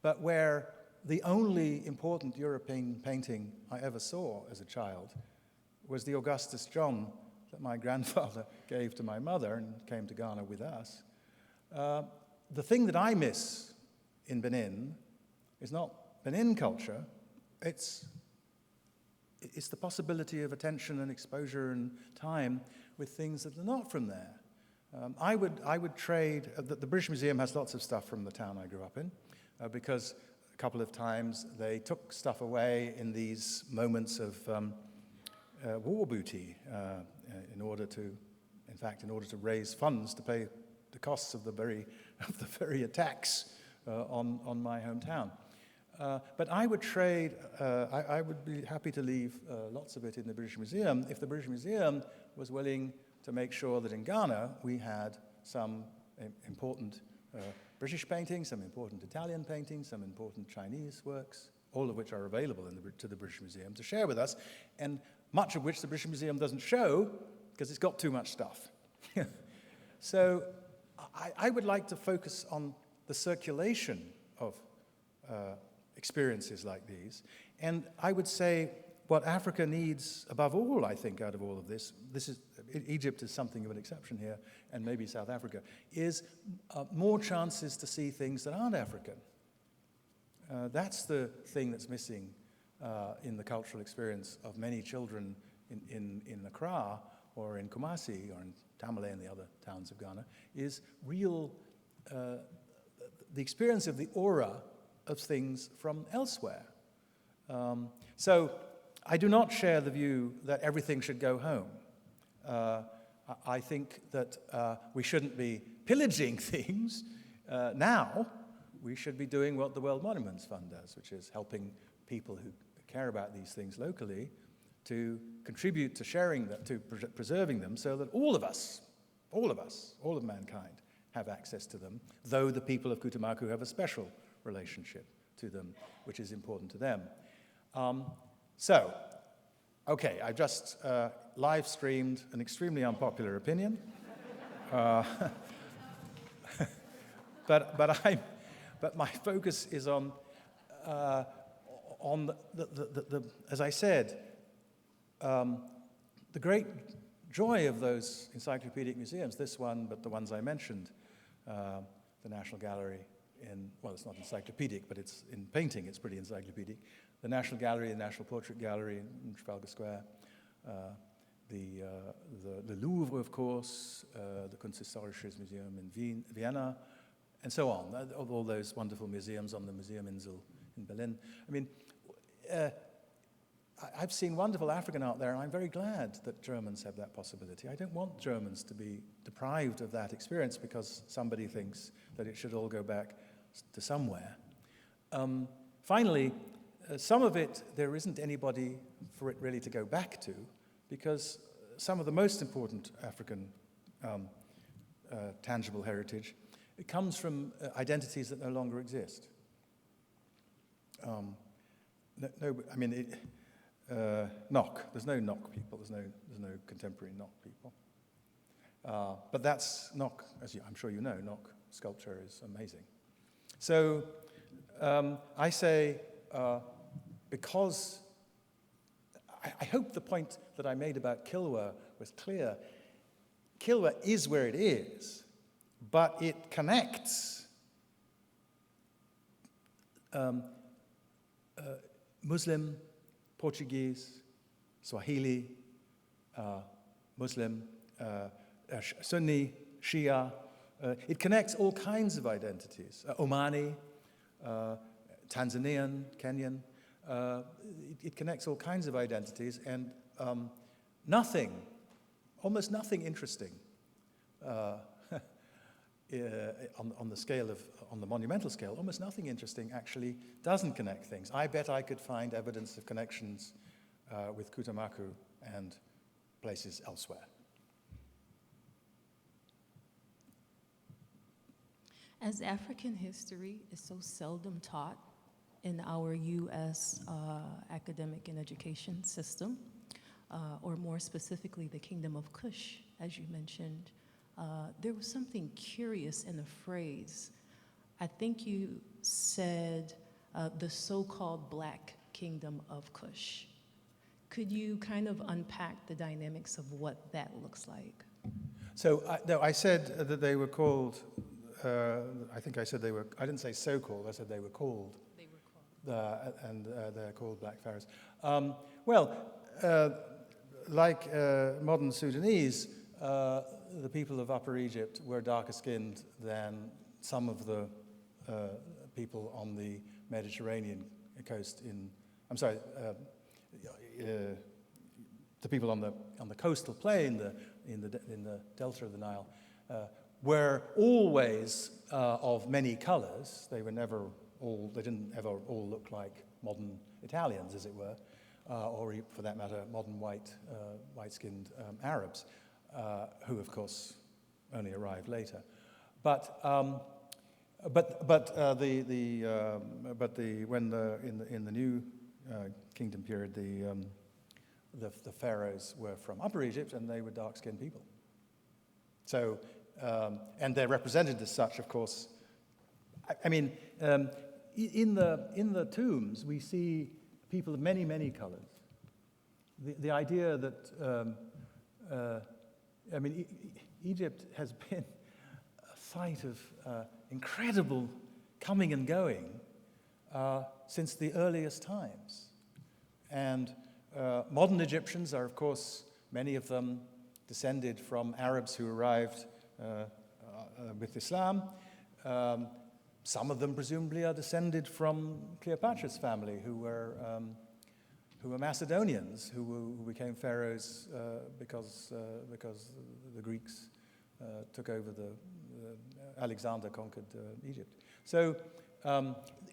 but where the only important European painting I ever saw as a child was the Augustus John that my grandfather gave to my mother and came to Ghana with us. The thing that I miss in Benin is not Benin culture, it's the possibility of attention and exposure and time with things that are not from there. I would trade, the British Museum has lots of stuff from the town I grew up in, because a couple of times they took stuff away in these moments of war booty in order to raise funds to pay the costs of the very attacks on my hometown. But I would trade, I would be happy to leave lots of it in the British Museum if the British Museum was willing to make sure that in Ghana we had some important British paintings, some important Italian paintings, some important Chinese works, all of which are available to the British Museum to share with us, and much of which the British Museum doesn't show because it's got too much stuff. So I would like to focus on the circulation of experiences like these. And I would say what Africa needs above all, I think, out of all of this is, Egypt is something of an exception here, and maybe South Africa, is more chances to see things that aren't African. That's the thing that's missing in the cultural experience of many children in Accra or in Kumasi or in Tamale and the other towns of Ghana, is real, the experience of the aura of things from elsewhere. So I do not share the view that everything should go home. I think that we shouldn't be pillaging things now. We should be doing what the World Monuments Fund does, which is helping people who care about these things locally to contribute to sharing them, to preserving them, so that all of mankind have access to them, though the people of Koutammakou have a special relationship to them, which is important to them. So, okay, I just live streamed an extremely unpopular opinion, but my focus is on the as I said, the great joy of those encyclopedic museums, this one, but the ones I mentioned, the National Gallery well, it's not encyclopedic, but it's in painting, it's pretty encyclopedic. The National Gallery, the National Portrait Gallery in Trafalgar Square, the Louvre, of course, the Kunsthistorisches Museum in Vienna, and so on. All those wonderful museums on the Museumsinsel in Berlin. I mean, I've seen wonderful African art there, and I'm very glad that Germans have that possibility. I don't want Germans to be deprived of that experience because somebody thinks that it should all go back to somewhere. Finally, some of it, there isn't anybody for it really to go back to, because some of the most important African tangible heritage, it comes from identities that no longer exist. Nok. There's no Nok people. There's no contemporary Nok people. But that's Nok, as I'm sure you know. Nok sculpture is amazing. So I say because I hope the point that I made about Kilwa was clear. Kilwa is where it is, but it connects Muslim, Portuguese, Swahili, Muslim, Sunni, Shia. It connects all kinds of identities. Omani, Tanzanian, Kenyan. It connects all kinds of identities, and almost nothing interesting on the monumental scale, almost nothing interesting actually doesn't connect things. I bet I could find evidence of connections with Koutammakou and places elsewhere. As African history is so seldom taught in our U.S. academic and education system, or more specifically the Kingdom of Kush, as you mentioned, there was something curious in the phrase. I think you said the so-called Black Kingdom of Kush. Could you kind of unpack the dynamics of what that looks like? So, no, I said that they were called, I think I said they were, I didn't say so-called, I said they were called. They were called. And they're called Black Pharaohs. Like modern Sudanese, the people of Upper Egypt were darker skinned than some of the people on the Mediterranean coast the people on the coastal plain, in the delta of the Nile, were always of many colors. They didn't ever all look like modern Italians, as it were, or for that matter, modern white-skinned Arabs, who of course only arrived later. But in the New Kingdom period, the pharaohs were from Upper Egypt, and they were dark-skinned people. So, and they're represented as such, of course. I mean, in the tombs we see people of many, many colors. The idea that Egypt has been a site of incredible coming and going since the earliest times. And modern Egyptians are, of course, many of them descended from Arabs who arrived with Islam. Some of them presumably are descended from Cleopatra's family, who were Macedonians, who became pharaohs because the Greeks took over Alexander conquered Egypt. So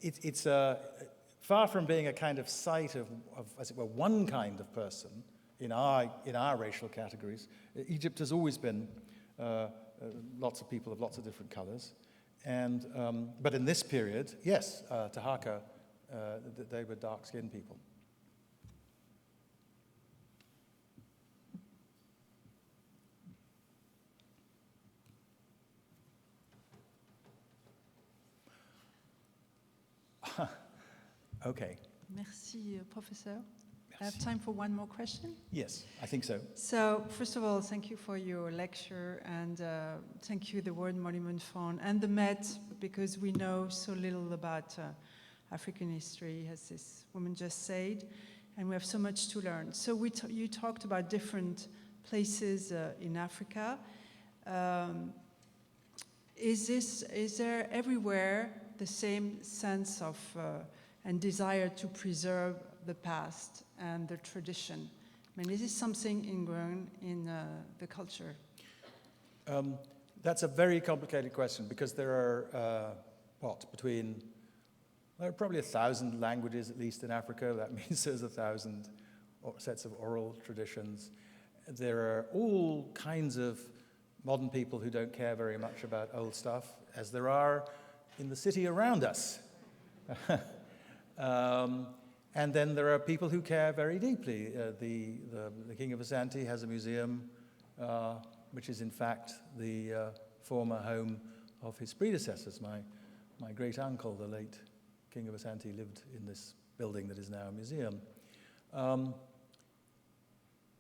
it's far from being a kind of site of, as it were, one kind of person in our racial categories. Egypt has always been lots of people of lots of different colors. And, but in this period, yes, Tahaka, they were dark-skinned people. Okay. Merci, Professor. I have time for one more question. Yes, I think so. So, first of all, thank you for your lecture, and thank you, the World Monument Fund, and the Met, because we know so little about African history, as this woman just said, and we have so much to learn. So, you talked about different places in Africa. Is there everywhere the same sense of and desire to preserve the past and the tradition? I mean, is this something ingrown in the culture? That's a very complicated question, because there are, there are probably 1,000 languages at least in Africa. That means there's 1,000 sets of oral traditions. There are all kinds of modern people who don't care very much about old stuff, as there are in the city around us. And then there are people who care very deeply. The King of Asante has a museum, which is in fact the former home of his predecessors. My great uncle, the late King of Asante, lived in this building that is now a museum.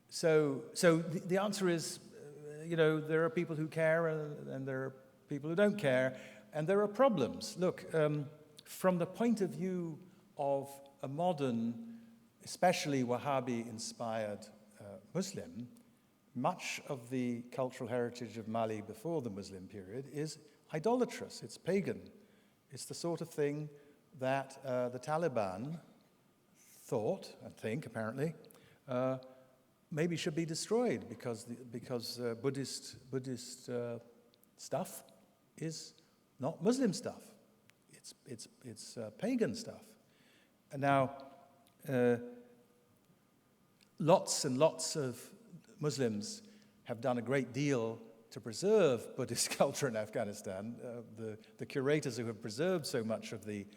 So the answer is, there are people who care and there are people who don't care, and there are problems. Look, from the point of view of a modern, especially Wahhabi-inspired Muslim, much of the cultural heritage of Mali before the Muslim period is idolatrous, it's pagan. It's the sort of thing that the Taliban thought, I think, apparently, maybe should be destroyed because Buddhist stuff is not Muslim stuff. It's pagan stuff. And now, lots and lots of Muslims have done a great deal to preserve Buddhist culture in Afghanistan. The curators who have preserved so much of the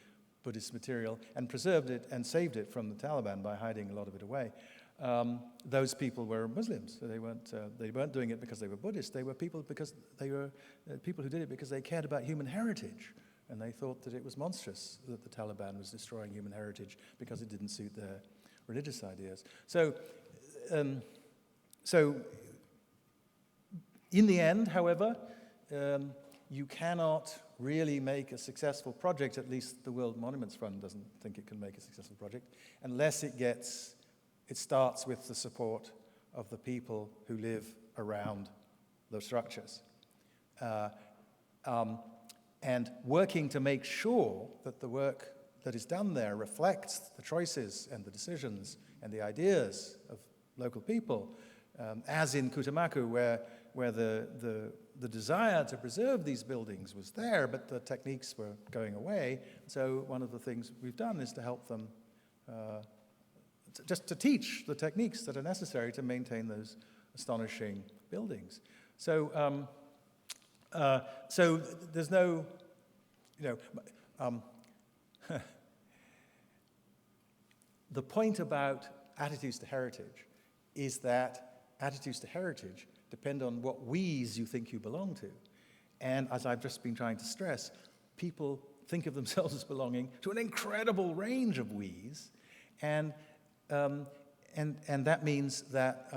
Buddhist material and preserved it and saved it from the Taliban by hiding a lot of it away, those people were Muslims. So they weren't doing it because they were Buddhist. They were people who did it because they cared about human heritage, and they thought that it was monstrous that the Taliban was destroying human heritage because it didn't suit their religious ideas. So in the end, however, you cannot really make a successful project, at least the World Monuments Fund doesn't think it can make a successful project, unless it starts with the support of the people who live around those structures. And working to make sure that the work that is done there reflects the choices and the decisions and the ideas of local people, as in Koutammakou, where the desire to preserve these buildings was there, but the techniques were going away. So one of the things we've done is to help them, just to teach the techniques that are necessary to maintain those astonishing buildings. So there's no, the point about attitudes to heritage is that attitudes to heritage depend on what we's you think you belong to. And as I've just been trying to stress, people think of themselves as belonging to an incredible range of we's, and that means that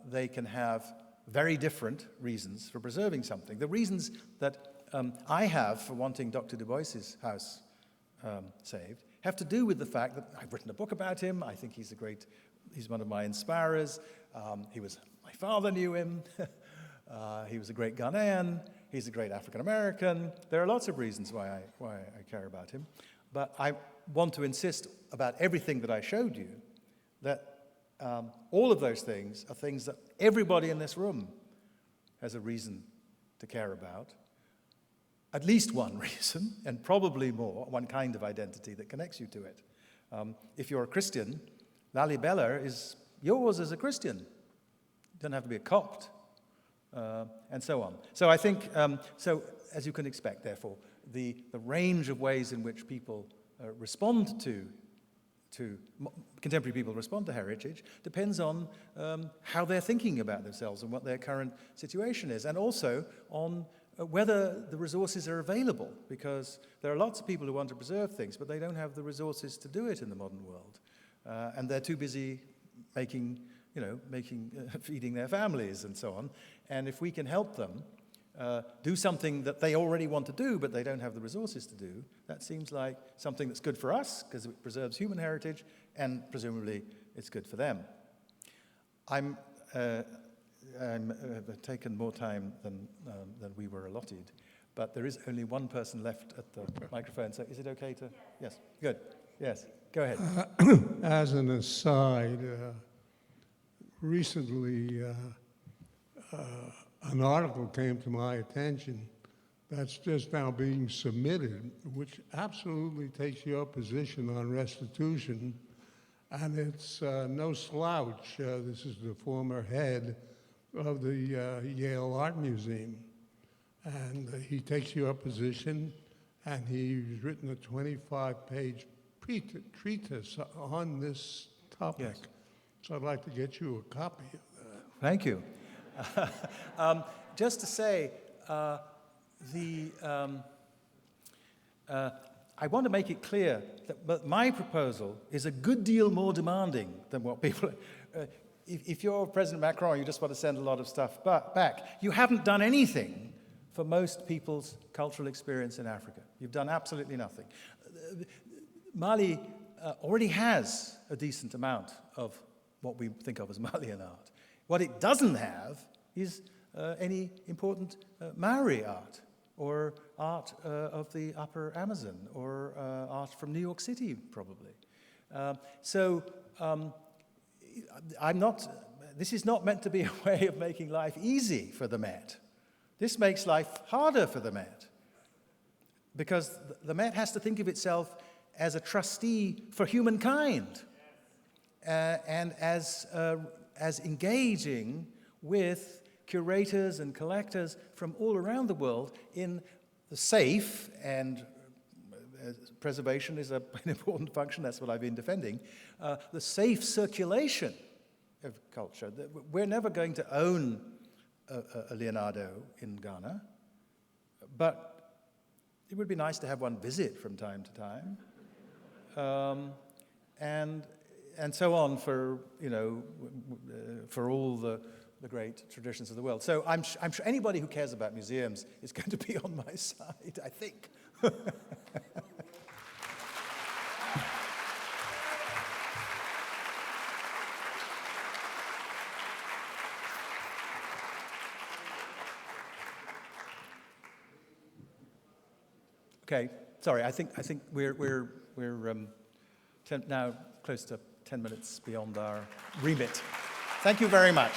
they can have very different reasons for preserving something. The reasons that I have for wanting Dr. Du Bois's house saved have to do with the fact that I've written a book about him. I think he's one of my inspirers. My father knew him. He was a great Ghanaian. He's a great African American. There are lots of reasons why I care about him. But I want to insist about everything that I showed you, that all of those things are things that everybody in this room has a reason to care about. At least one reason, and probably more, one kind of identity that connects you to it. If you're a Christian, Lalibela is yours as a Christian. You don't have to be a Copt, and so on. So I think, as you can expect, therefore, the range of ways in which people respond to contemporary people respond to heritage depends on how they're thinking about themselves and what their current situation is, and also on whether the resources are available, because there are lots of people who want to preserve things, but they don't have the resources to do it in the modern world, and they're too busy feeding their families and so on. And if we can help them do something that they already want to do, but they don't have the resources to do, that seems like something that's good for us, because it preserves human heritage, and presumably it's good for them. I'm taken more time than we were allotted, but there is only one person left at the microphone, so is it okay to? Yes, good. Yes, go ahead. As an aside, recently an article came to my attention that's just now being submitted, which absolutely takes your position on restitution, and it's no slouch. This is the former head of the Yale Art Museum, and he takes your position, and he's written a 25-page treatise on this topic. Yes. So I'd like to get you a copy of that. Thank you. Just to say, I want to make it clear that my proposal is a good deal more demanding than what people... if you're President Macron, you just want to send a lot of stuff back. You haven't done anything for most people's cultural experience in Africa. You've done absolutely nothing. Mali already has a decent amount of what we think of as Malian art. What it doesn't have is any important Maori art, or art of the upper Amazon, or art from New York City, probably. This is not meant to be a way of making life easy for the Met. This makes life harder for the Met, because the Met has to think of itself as a trustee for humankind, and as engaging with curators and collectors from all around the world in the safe, and preservation is an important function, that's what I've been defending, the safe circulation of culture. We're never going to own a Leonardo in Ghana, but it would be nice to have one visit from time to time, and so on for for all the great traditions of the world. So I'm sure anybody who cares about museums is going to be on my side, I think. Okay, sorry. I think we're now close to 10 minutes beyond our remit. Thank you very much.